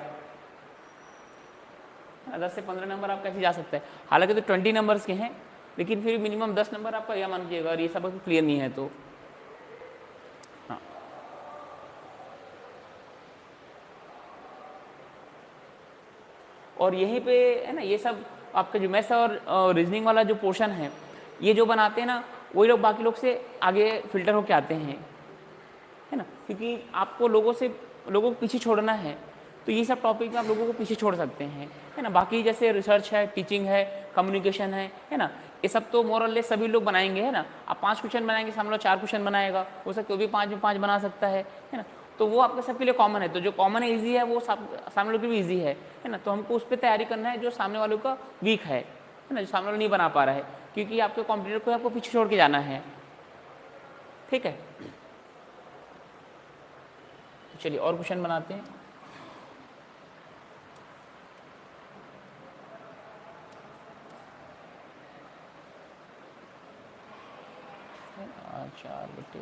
10 से 15 नंबर आपका ऐसे जा सकता है। हालांकि तो 20 नंबर्स के हैं, लेकिन फिर मिनिमम 10 नंबर आपका यह मान लीजिएगा, और ये सब क्लियर नहीं है तो हाँ। और यहीं पे है ना, ये सब आपका जो मैथ्स और रीजनिंग वाला जो पोर्शन है, ये जो बनाते हैं ना वही लोग बाकी लोग से आगे फिल्टर होके आते हैं, है ना। क्योंकि आपको लोगों को पीछे छोड़ना है, तो ये सब टॉपिक में आप लोगों को पीछे छोड़ सकते हैं, है ना। बाकी जैसे रिसर्च है, टीचिंग है, कम्युनिकेशन है ना, ये सब तो मोर और लेस सभी लोग बनाएंगे, है ना। आप 5 क्वेश्चन बनाएंगे, सामने वाला 4 क्वेश्चन बनाएगा, हो सकता है वो भी 5 में 5 बना सकता है ना। तो वो आपके सबके लिए कॉमन है, तो जो कॉमन है, ईजी है, वो सामने वालों के भी ईजी है ना। तो हमको उस पर तैयारी करना है जो सामने वालों का वीक है ना, जो सामने वाला नहीं बना पा रहा है, क्योंकि आपके कॉम्पिटिटर को आपको पीछे छोड़ के जाना है, ठीक है। चलिए और क्वेश्चन बनाते हैं। चार बटे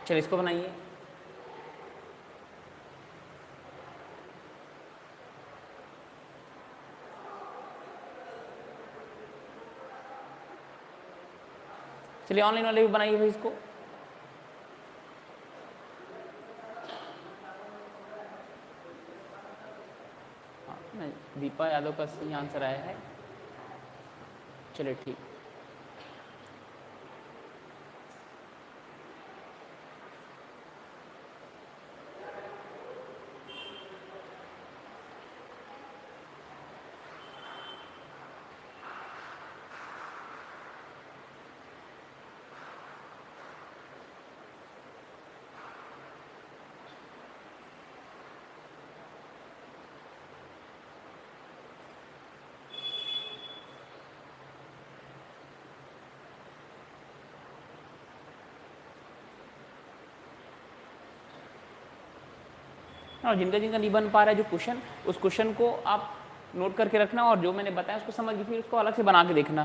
चलिए इसको बनाइए। चलिए ऑनलाइन वाले भी बनाइए भाई इसको। हाँ, दीपा यादव का सही आंसर आया है। चलिए ठीक। और जिनका जिनका नहीं बन पा रहा है जो क्वेश्चन, उस क्वेश्चन को आप नोट करके रखना, और जो मैंने बताया उसको समझ के फिर उसको अलग से बना के देखना,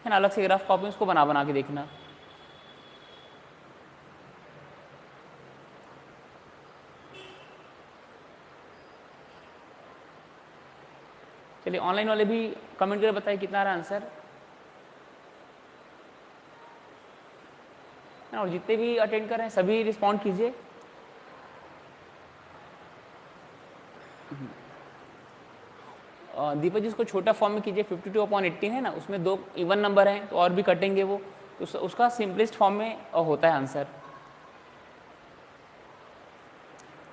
है ना। अलग से रफ कॉपी उसको बना के देखना। चलिए ऑनलाइन वाले भी कमेंट करके बताइए कितना आ रहा आंसर, और जितने भी अटेंड कर रहे हैं सभी रिस्पॉन्ड कीजिए। दीपक जी इसको छोटा फॉर्म में कीजिए, 52/18 है ना, उसमें 2 इवन नंबर हैं तो और भी कटेंगे वो, तो उसका सिंपलेस्ट फॉर्म में होता है आंसर।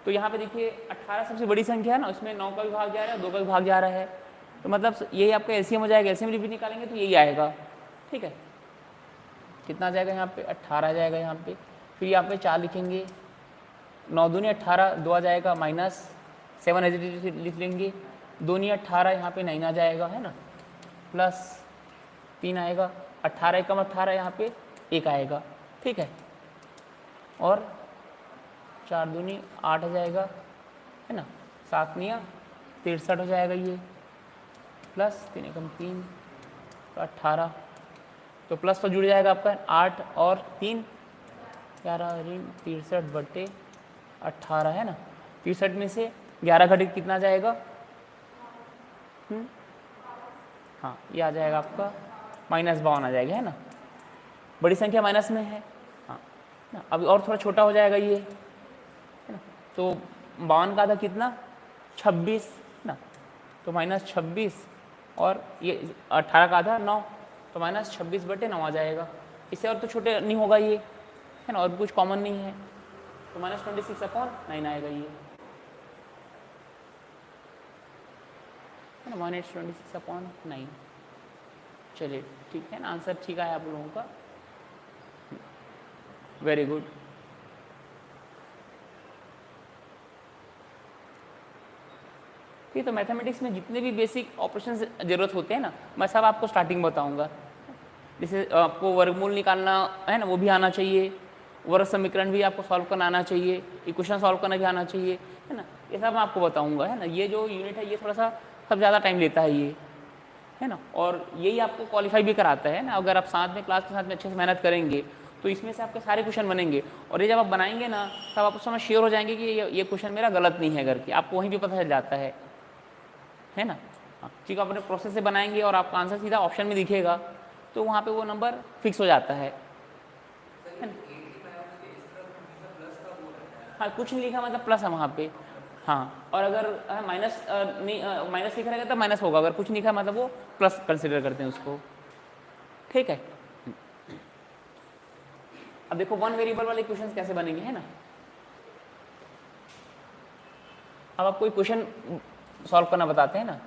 तो यहाँ पे देखिए 18 सबसे बड़ी संख्या है ना, उसमें 9 का भी भाग जा रहा है, 2 का भी भाग जा रहा है, तो मतलब यही आपका एलसीएम हो जाएगा। एलसीएम भी निकालेंगे तो यही आएगा, ठीक है। कितना आ जाएगा यहाँ पे, 18 आ जाएगा यहाँ पे। फिर यहाँ पे 4 लिखेंगे, 9 दूनी 18, 2 आ जाएगा, -7 लिख लेंगे, 2 × 18 यहाँ पे 9 आ जाएगा, है ना, प्लस 3 आएगा, 18 × 18 यहाँ पे 1 आएगा, ठीक है। और 4 दूनी 8 आ जाएगा, है ना, 7 × 9 63 हो जाएगा ये, प्लस 3 × 3 18, तो प्लस पर जुड़ जाएगा आपका 8 और 3 11 63/18, है ना। 63 में से 11 घटे कितना जाएगा, हाँ ये आ जाएगा आपका -52 आ जाएगा, है ना। बड़ी संख्या माइनस में है, हाँ ना। अभी और थोड़ा छोटा हो जाएगा ये, है ना। तो 52 का आधा कितना, 26 ना, तो -26, और ये 18 का आधा 9, तो -26/9 आ जाएगा। इससे और तो छोटे नहीं होगा ये, है ना, और भी कुछ कॉमन नहीं है, तो -26/9 आएगा ये, है ना, -26/9। चलिए ठीक है ना, आंसर ठीक है आप लोगों का, वेरी गुड। ठीक, तो मैथमेटिक्स में जितने भी बेसिक ऑपरेशन ज़रूरत होते हैं ना, मैं सब आपको स्टार्टिंग में बताऊंगा। जैसे आपको वर्गमूल निकालना है ना, वो भी आना चाहिए, वर्ग समीकरण भी आपको सॉल्व करना आना चाहिए, इक्वेशन सॉल्व करना भी आना चाहिए, है ना, ये सब मैं आपको बताऊंगा, है ना। ये जो यूनिट है ये थोड़ा सा सब ज़्यादा टाइम लेता है ये, है ना, और यही आपको क्वालिफाई भी कराता है ना। अगर आप साथ में क्लास के साथ में अच्छे से मेहनत करेंगे तो इसमें से आपके सारे क्वेश्चन बनेंगे, और ये जब आप बनाएंगे ना तब आप उस समय श्योर हो जाएंगे कि ये क्वेश्चन मेरा गलत नहीं है करके, आपको वहीं भी पता चल जाता है ना। ठीक, अपने प्रोसेस से बनाएंगे और आपका आंसर सीधा ऑप्शन में दिखेगा, तो वहाँ पे वो नंबर फिक्स हो जाता है ना। हाँ, कुछ नहीं लिखा मतलब प्लस है वहाँ पे, हाँ, और अगर माइनस नहीं माइनस लिखा रहेगा तो माइनस होगा, अगर कुछ नहीं लिखा मतलब वो प्लस कंसिडर करते हैं उसको, ठीक है। अब देखो वन वेरिएबल वाले क्वेश्चंस कैसे बनेंगे, है ना। अब आप कोई क्वेश्चन सॉल्व करना बताते हैं ना,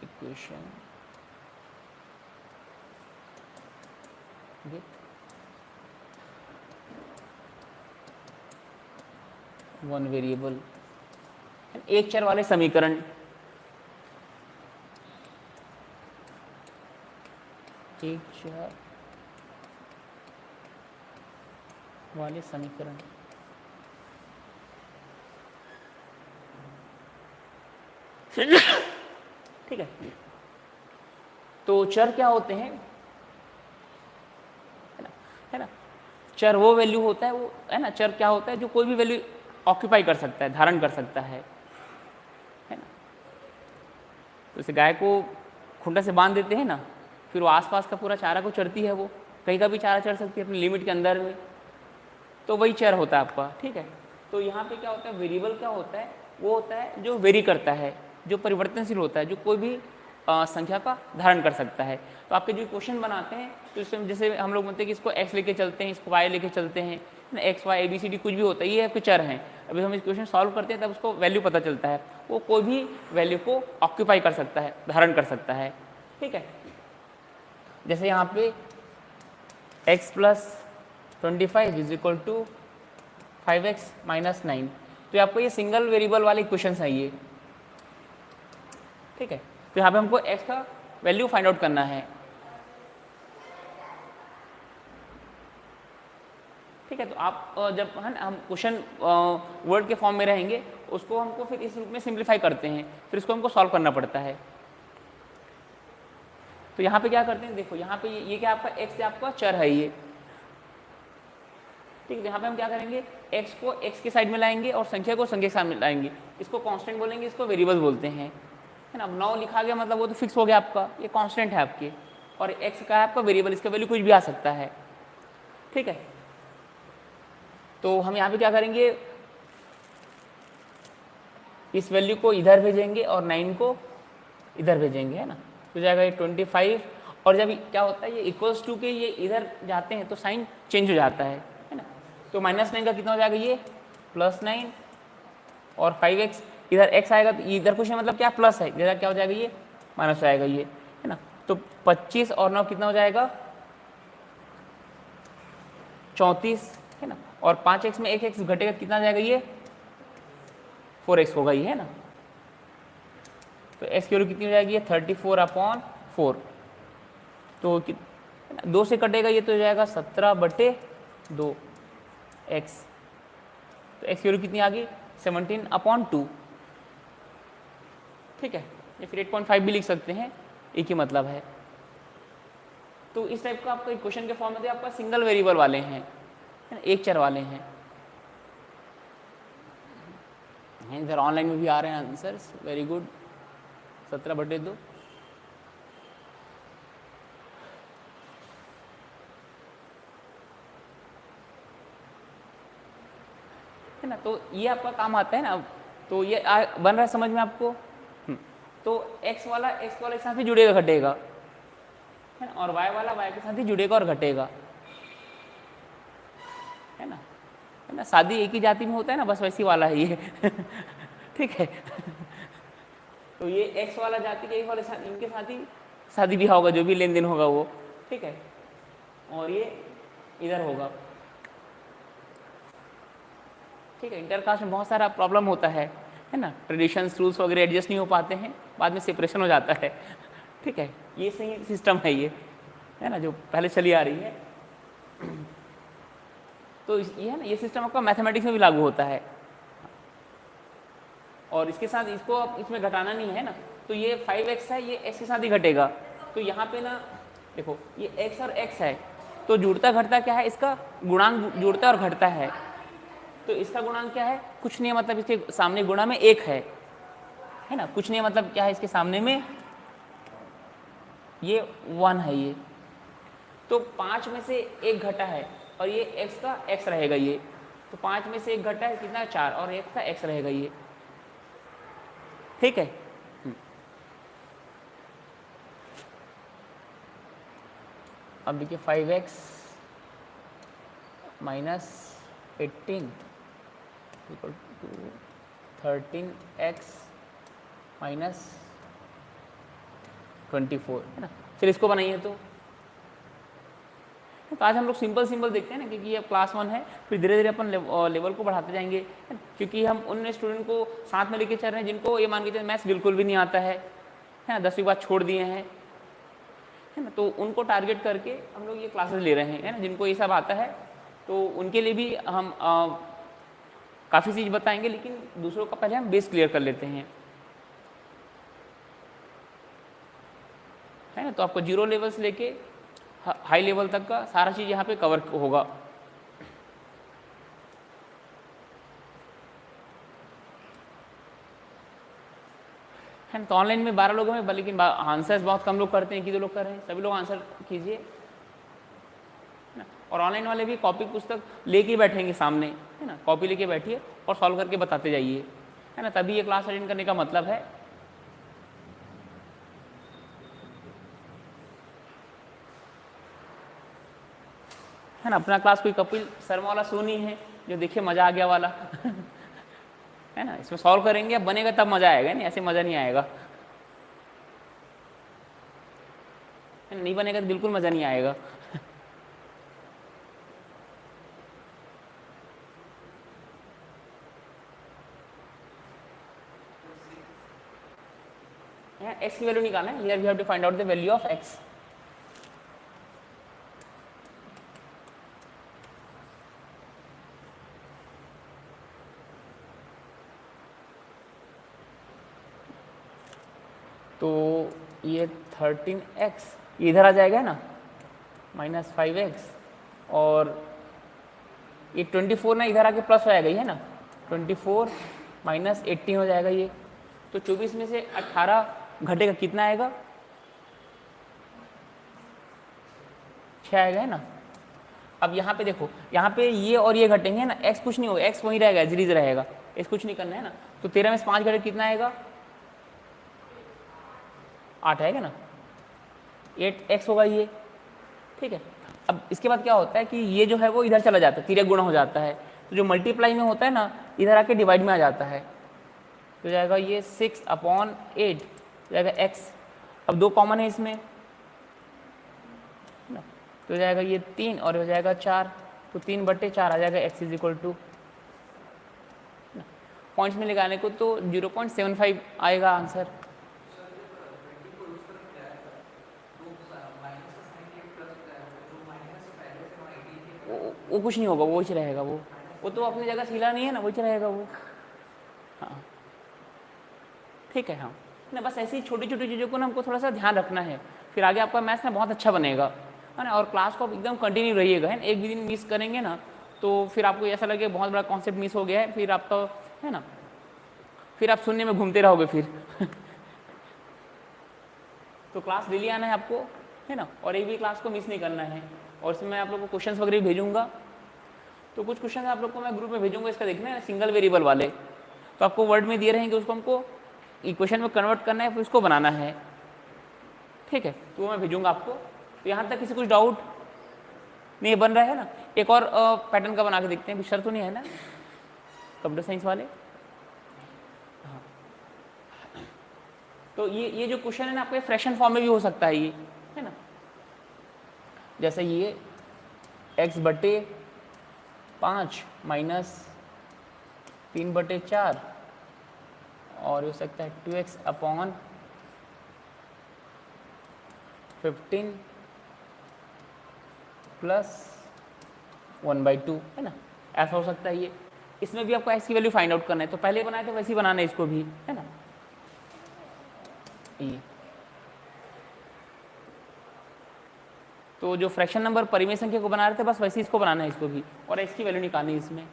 इक्वेशन वन वेरिएबल, एक चर वाले समीकरण, एक चर वाले समीकरण, ठीक है। तो चर क्या होते हैं, है ना, चर वो वैल्यू होता है, वो है ना, चर क्या होता है जो कोई भी वैल्यू ऑक्यूपाई कर सकता है, धारण कर सकता है ना। तो जैसे गाय को खूंटा से बांध देते हैं ना, फिर वो आसपास का पूरा चारा को चरती है, वो कहीं का भी चारा चर सकती है अपनी लिमिट के अंदर में, तो वही चर होता है आपका, ठीक है। तो यहाँ पे क्या होता है, वेरिएबल क्या होता है, वो होता है जो वेरी करता है, जो परिवर्तनशील होता है, जो कोई भी संख्या का धारण कर सकता है। तो आपके जो क्वेश्चन बनाते हैं तो इसमें जैसे हम लोग बोलते हैं कि इसको x लेके चलते हैं, इसको y लेके चलते हैं ना, एक्स वाई ABCD कुछ भी होता है, ये आपके चर हैं। अभी हम इस क्वेश्चन सॉल्व करते हैं तब उसको वैल्यू पता चलता है, वो कोई भी वैल्यू को ऑक्यूपाई कर सकता है, धारण कर सकता है, ठीक है। जैसे यहाँ पे x + 25 is equal to 5x - 9, तो आपको ये सिंगल वेरिएबल वाले इक्वेशन है ये, ठीक है। तो यहाँ पे हमको x का वैल्यू फाइंड आउट करना है, ठीक है। तो आप जब है ना हम क्वेश्चन वर्ड के फॉर्म में रहेंगे, उसको हमको फिर इस रूप में सिंप्लीफाई करते हैं, फिर इसको हमको सॉल्व करना पड़ता है। तो यहाँ पे क्या करते हैं, देखो यहाँ पे ये क्या आपका x से आपका चर है ये, ठीक है। यहाँ पे हम क्या करेंगे, x को x के साइड में लाएंगे और संख्या को संख्या के साइड में लाएंगे, इसको कांस्टेंट बोलेंगे, इसको वेरिएबल बोलते हैं, है ना। अब 9 लिखा गया मतलब वो तो फिक्स हो गया आपका, ये कांस्टेंट है आपके, और x का है आपका वेरिएबल, इसका वैल्यू कुछ भी आ सकता है, ठीक है। तो हम यहाँ पे क्या करेंगे, इस वैल्यू को इधर भेजेंगे और 9 को इधर भेजेंगे, है ना। तो जाएगा ये 25, और जब क्या होता है ये इक्वल्स टू के ये इधर जाते हैं तो साइन चेंज हो जाता है ना। तो -9 का कितना हो जाएगा, ये +9, और 5x इधर x आएगा तो इधर कुछ नहीं, मतलब क्या प्लस है, इधर क्या हो जाएगा, ये माइनस हो जाएगा ये, है ना। तो 25 और 9 कितना हो जाएगा, 34, है ना। और 5x में 1x घटेगा, कितना जाएगा, ये 4x होगा ये, है ना। तो x की वैल्यू कितनी हो जाएगी, ये 34/4, तो 2 से कटेगा ये तो हो जाएगा 17/2 x, तो x की वैल्यू कितनी आ गई, 17/2, ठीक है। या फिर 8.5 भी लिख सकते हैं, एक ही मतलब है। तो इस टाइप का आपका इक्वेशन के फॉर्म में आपका सिंगल वेरिएबल वाले हैं, है ना, एक चर वाले हैं। इधर ऑनलाइन में भी आ रहे हैं आंसर्स, वेरी गुड, 17/2, है ना। तो ये आपका काम आता है ना। तो ये बन रहा है समझ में आपको। तो x वाला के साथ ही जुड़ेगा घटेगा, है ना, और y वाला y के साथ ही जुड़ेगा और घटेगा, है ना। शादी एक ही जाति में होता है ना, बस वैसी वाला है ये ठीक है तो ये एक्स वाला जाति के वाले साथ इनके साथ ही शादी ब्याह होगा, जो भी लेन देन होगा वो, ठीक है, और ये इधर होगा, ठीक है। इंटरकास्ट में बहुत सारा प्रॉब्लम होता है ना, ट्रेडिशंस रूल्स वगैरह एडजस्ट नहीं हो पाते हैं, बाद में सेपरेशन हो जाता है, ठीक है। ये सही सिस्टम है ये, है ना, जो पहले चली आ रही है। तो ये है ना, ये सिस्टम आपका मैथमेटिक्स में भी लागू होता है, और इसके साथ इसको आप इसमें घटाना नहीं है ना, तो ये 5x है, ये x के साथ ही घटेगा। तो यहाँ पे ना देखो, ये x और x है, तो जुड़ता घटता क्या है, इसका गुणांक जुड़ता और घटता है। तो इसका गुणांक क्या है, कुछ नहीं, मतलब इसके सामने गुणा में 1 है ना, कुछ नहीं, मतलब क्या है, इसके सामने में ये 1 है ये। तो 5 में से 1 घटा है, और ये x का x रहेगा ये, तो 5 में से 1 घटा है कितना, 4, और x का x रहेगा ये, ठीक है। अब देखिए 5x minus 18 equal to 13x minus 24, है ना। चलिए इसको बनाइए। तो आज हम लोग सिंपल देखते हैं ना, क्योंकि ये क्लास 1 है, फिर धीरे धीरे अपन लेवल को बढ़ाते जाएंगे, है ना? क्योंकि हम उन स्टूडेंट को साथ में लेके चल रहे हैं जिनको ये मान के चलिए मैथ्स बिल्कुल भी नहीं आता है ना, 10वीं बाद छोड़ दिए हैं, है ना। तो उनको टारगेट करके हम लोग ये क्लासेस ले रहे हैं, है ना। जिनको ये सब आता है तो उनके लिए भी हम काफ़ी चीज़ बताएंगे, लेकिन दूसरों का पहले हम बेस क्लियर कर लेते हैं, है ना। तो आपको 0 लेवल से लेके हाई लेवल तक का सारा चीज़ यहाँ पे कवर होगा, है ना। तो ऑनलाइन में 12 लोगों में, लेकिन आंसर्स बहुत कम लोग करते हैं, 1-2 लोग कर रहे हैं, सभी लोग आंसर कीजिए, है ना। और ऑनलाइन वाले भी कॉपी पुस्तक लेके बैठेंगे सामने, है ना, कॉपी लेके बैठिए और सॉल्व करके बताते जाइए, है ना, तभी ये क्लास अटेंड करने का मतलब है ना। अपना क्लास कोई कपिल शर्मा वाला शो नहीं है जो देखिए मजा आ गया वाला है ना। इसमें सॉल्व करेंगे, अब बनेगा तब मजा आएगा, नहीं ऐसे मजा नहीं आएगा, नहीं बनेगा तो बिल्कुल मजा नहीं आएगा। x की वैल्यू निकालना है, here we have to find out the value of x। तो ये 13x इधर आ जाएगा ना, माइनस 5x, और ये 24 ना इधर आके प्लस हो जाएगा, है ना, 24 माइनस 18 हो जाएगा ये। तो 24 में से 18 घटेगा, कितना आएगा, 6 आएगा, है ना। अब यहाँ पे देखो, यहाँ पे ये और ये घटेंगे ना, x कुछ नहीं होगा, x वहीं रहेगा, जीरीज रहेगा, x कुछ नहीं करना है ना। तो 13 में से 5 घटे कितना आएगा, 8 आएगा ना, 8x होगा ये, ठीक है। अब इसके बाद क्या होता है कि ये जो है वो इधर चला जाता है, तिर्यक गुणा हो जाता है, तो जो मल्टीप्लाई में होता है ना, इधर आके डिवाइड में आ जाता है, तो जाएगा ये 6/8 जाएगा x। अब 2 कॉमन है इसमें, तो जाएगा ये 3 और हो जाएगा 4, तो 3/4 आ जाएगा x is equal to, points में लगाने को तो 0.75 आएगा आंसर। वो कुछ नहीं होगा, वो ही रहेगा, वो तो अपनी जगह सीला नहीं है ना, वही रहेगा वो, हाँ ठीक है। हाँ ना, बस ऐसी छोटी छोटी चीज़ों को ना हमको थोड़ा सा ध्यान रखना है, फिर आगे आपका मैथ्स ना बहुत अच्छा बनेगा, है ना। और क्लास को आप एकदम कंटिन्यू रहिएगा, है ना, एक भी दिन मिस करेंगे ना तो फिर आपको ऐसा लगे बहुत बड़ा कॉन्सेप्ट मिस हो गया है, फिर आपका, है ना, फिर आप सुनने में घूमते रहोगे फिर तो क्लास डेली आना है आपको, है ना, और एक भी क्लास को मिस नहीं करना है। और इसमें मैं आप लोग को क्वेश्चंस वगैरह भी भेजूंगा, तो कुछ क्वेश्चन आप लोग को मैं ग्रुप में भेजूंगा, इसका देखना है सिंगल वेरिएबल वाले, तो आपको वर्ड में दिए रहेंगे, उसको हमको इक्वेशन में कन्वर्ट करना है, फिर उसको बनाना है, ठीक है, तो वो मैं भेजूंगा आपको। तो यहाँ तक किसी कुछ डाउट नहीं बन रहा है ना। एक और पैटर्न का बना के देखते हैं, विषय तो नहीं है ना कंप्यूटर साइंस वाले, हाँ तो ये जो क्वेश्चन है ना आपके फ्रैक्शन फॉर्म में भी हो सकता है, ये है ना, जैसे ये x/5 माइनस 3/4 और हो सकता है 2x/15 प्लस 1/2, है ना, ऐसा हो सकता है ये। इसमें भी आपको x की वैल्यू फाइंड आउट करना है, तो पहले बनाए थे वैसे ही बनाना है इसको भी, है ना। ये तो जो फ्रैक्शन नंबर परिमेय संख्या को बना रहे थे बस वैसे ही इसको बनाना है, इसको भी, और x की वैल्यू निकालनी है इसमें।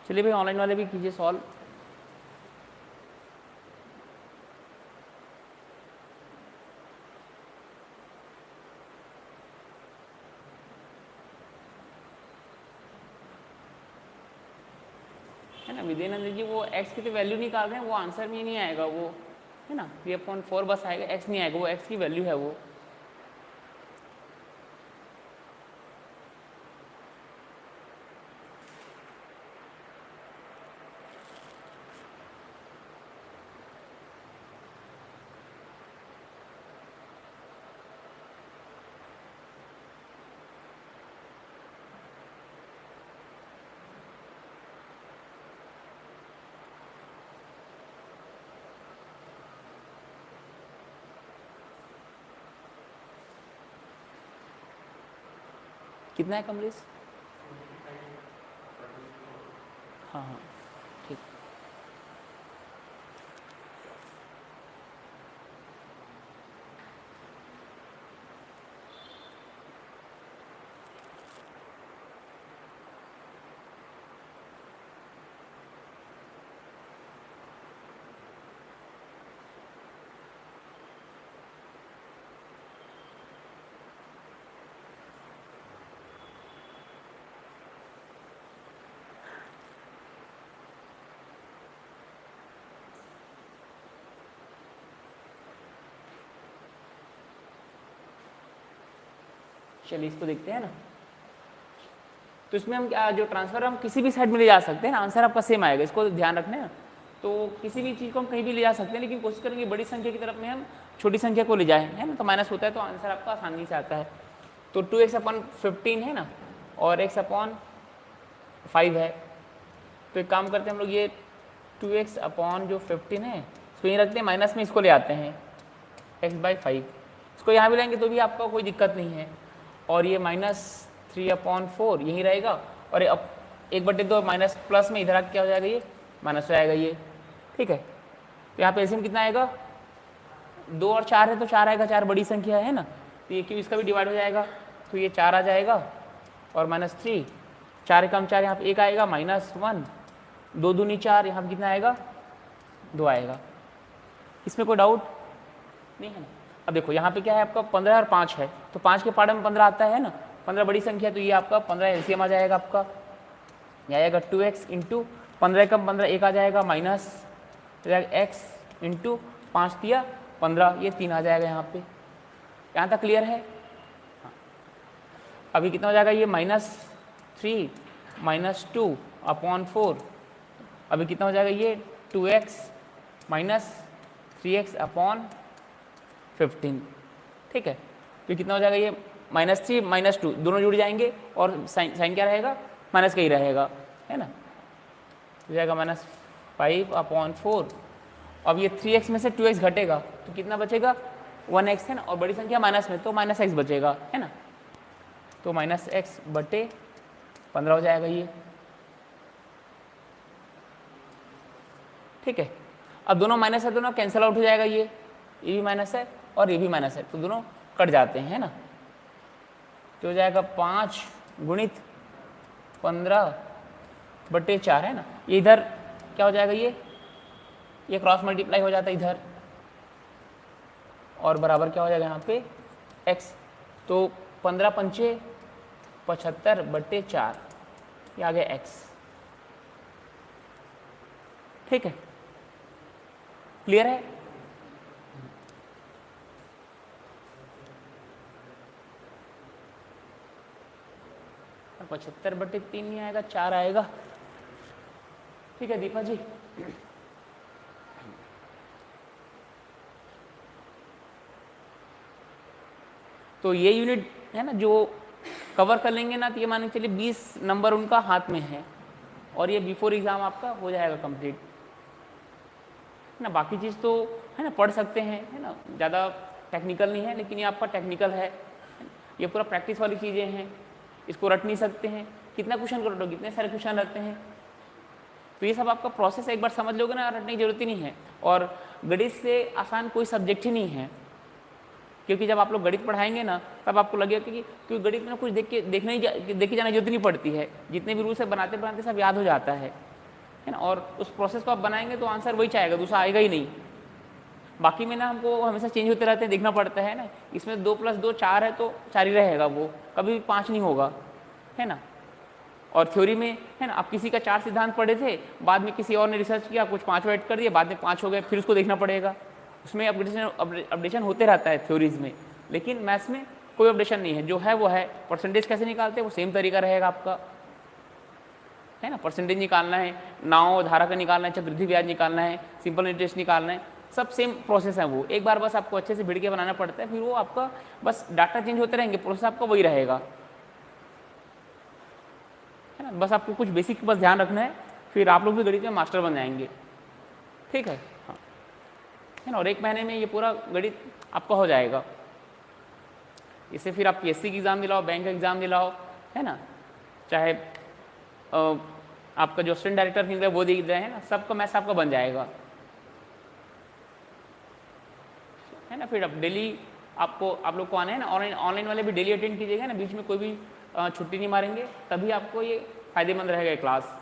चलिए भाई ऑनलाइन वाले भी कीजिए सॉल्व। है ना विद्यानंद जी, वो x की तो वैल्यू निकाल रहे हैं, वो आंसर में नहीं आएगा वो, है ना, 3/4 बस आएगा, x नहीं आएगा, वो x की वैल्यू है वो। कितना है कमलेश? हाँ हाँ ठीक। चलिए इसको देखते हैं ना। तो इसमें हम क्या, जो ट्रांसफर हम किसी भी साइड में ले जा सकते हैं ना, आंसर आपका सेम आएगा, इसको ध्यान रखना है। तो किसी भी चीज़ को हम कहीं भी ले जा सकते हैं, लेकिन कोशिश करेंगे बड़ी संख्या की तरफ में हम छोटी संख्या को ले जाएं, है ना, तो माइनस होता है तो आंसर आपका आसानी से आता है। तो 2x/15 है ना, और x/5 है। तो एक काम करते हैं हम लोग, ये 2x/15 है इसको यहीं रखते हैं, माइनस में इसको ले आते हैं x/5, इसको यहाँ भी लाएंगे तो भी आपका कोई दिक्कत नहीं है। और ये -3/4 यहीं रहेगा, और अब 1/2 माइनस प्लस में इधर क्या हो जाएगा, ये माइनस हो जाएगा ये, ठीक है। तो यहाँ पे एलसीएम कितना आएगा, 2 और 4 है तो 4 आएगा, 4 बड़ी संख्या है ना, तो ये क्यों इसका भी डिवाइड हो जाएगा, तो ये 4 आ जाएगा और -3, 4 कम 4 यहाँ पे 1 आएगा, -1, 2 दूनी 4, यहाँ पे कितना आएगा 2 आएगा। इसमें कोई डाउट नहीं है ना। अब देखो यहाँ पे क्या है आपका 15 और 5 है, तो 5 के पार्ट में 15 आता है ना, 15 बड़ी संख्या, तो ये आपका 15 एलसीएम आ जाएगा आपका, ये आएगा 2x इंटू 15 कम 15 1 आ जाएगा, माइनस x इंटू 5 दिया 15, ये 3 आ जाएगा यहाँ पे। यहाँ तक क्लियर है? हाँ। अभी कितना हो जाएगा ये -3 -2/4, अभी कितना हो जाएगा ये 2x -3x/15, ठीक है। तो कितना हो जाएगा ये -3 -2 दोनों जुड़ जाएंगे, और साइन क्या रहेगा, माइनस का ही रहेगा, है ना, हो जाएगा -5/4। अब ये 3x में से 2x घटेगा तो कितना बचेगा 1x है ना, और बड़ी संख्या माइनस में तो -x बचेगा, है ना, तो -x/15 हो जाएगा ये, ठीक है। अब दोनों माइनस है, दोनों कैंसिल आउट हो जाएगा, ये भी माइनस है और ये भी माइनस है, तो दोनों कट जाते हैं, है ना, तो हो जाएगा 5 गुणित 15/4 है ना, ये इधर क्या हो जाएगा, ये क्रॉस मल्टीप्लाई हो जाता है इधर, और बराबर क्या हो जाएगा यहाँ पे x, तो 15×5 = 75/4, ये आ गया x। ठीक है, क्लियर है? और 75/3 नहीं आएगा, 4 आएगा। ठीक है दीपा जी। तो ये यूनिट है ना जो कवर कर लेंगे ना, तो ये मान के चलिए 20 नंबर उनका हाथ में है और ये बिफोर एग्जाम आपका हो जाएगा कंप्लीट ना। बाकी चीज़ तो है ना पढ़ सकते हैं, है ना, ज़्यादा टेक्निकल नहीं है, लेकिन ये आपका टेक्निकल है। ये पूरा प्रैक्टिस वाली चीज़ें हैं, इसको रट नहीं सकते हैं। कितना क्वेश्चन कर रटोगे, कितने सारे क्वेश्चन रहते हैं। तो ये सब आपका प्रोसेस एक बार समझ लोगे ना, रटने की जरूरत ही नहीं है। और गणित से आसान कोई सब्जेक्ट ही नहीं है, क्योंकि जब आप लोग गणित पढ़ाएंगे ना तब आपको लगेगा कि क्योंकि गणित में कुछ देखे जाने की जरूरत नहीं पड़ती है, जितने भी रूल्स है बनाते बनाते सब याद हो जाता है ना। और उस प्रोसेस को आप बनाएंगे तो आंसर वही चाहेगा, दूसरा आएगा ही नहीं। बाकी में ना हमको हमेशा चेंज होते रहते हैं, देखना पड़ता है ना। इसमें 2 + 2 4 है तो 4 ही रहेगा, वो कभी भी 5 नहीं होगा, है ना। और थ्योरी में है ना, आप किसी का 4 सिद्धांत पढ़े थे, बाद में किसी और ने रिसर्च किया, कुछ 5 ऐड कर दिए, बाद में 5 हो गए, फिर उसको देखना पड़ेगा। उसमें अपडेशन होते रहता है थ्योरीज में, लेकिन मैथ्स में कोई अपडेशन नहीं है, जो है वो है। परसेंटेज कैसे निकालते हैं वो सेम तरीका रहेगा आपका, है ना। परसेंटेज निकालना है, नाव धारा का निकालना है, चक्रवृद्धि ब्याज निकालना है, सिंपल इंटरेस्ट निकालना है, सब सेम प्रोसेस है वो। एक बार बस आपको अच्छे से भिड़ के बनाना पड़ता है, फिर वो आपका बस डाटा चेंज होते रहेंगे, प्रोसेस आपका वही रहेगा, है ना। बस आपको कुछ बेसिक बस ध्यान रखना है, फिर आप लोग भी गणित में मास्टर बन जाएंगे। ठीक है, हाँ, है ना। और 1 महीने में ये पूरा गणित आपका हो जाएगा। इससे फिर आप PSC की एग्ज़ाम दिलाओ, बैंक का एग्ज़ाम दिलाओ, है ना, चाहे आपका जो असिस्टेंट डायरेक्टर निकले वो दिख जाए, है ना, सबका मैथ्स आपका बन जाएगा, है ना। फिर अब डेली आप लोग को आना है ना, ऑनलाइन वाले भी डेली अटेंड कीजिएगा ना, बीच में कोई भी छुट्टी नहीं मारेंगे, तभी आपको ये फायदेमंद रहेगा क्लास।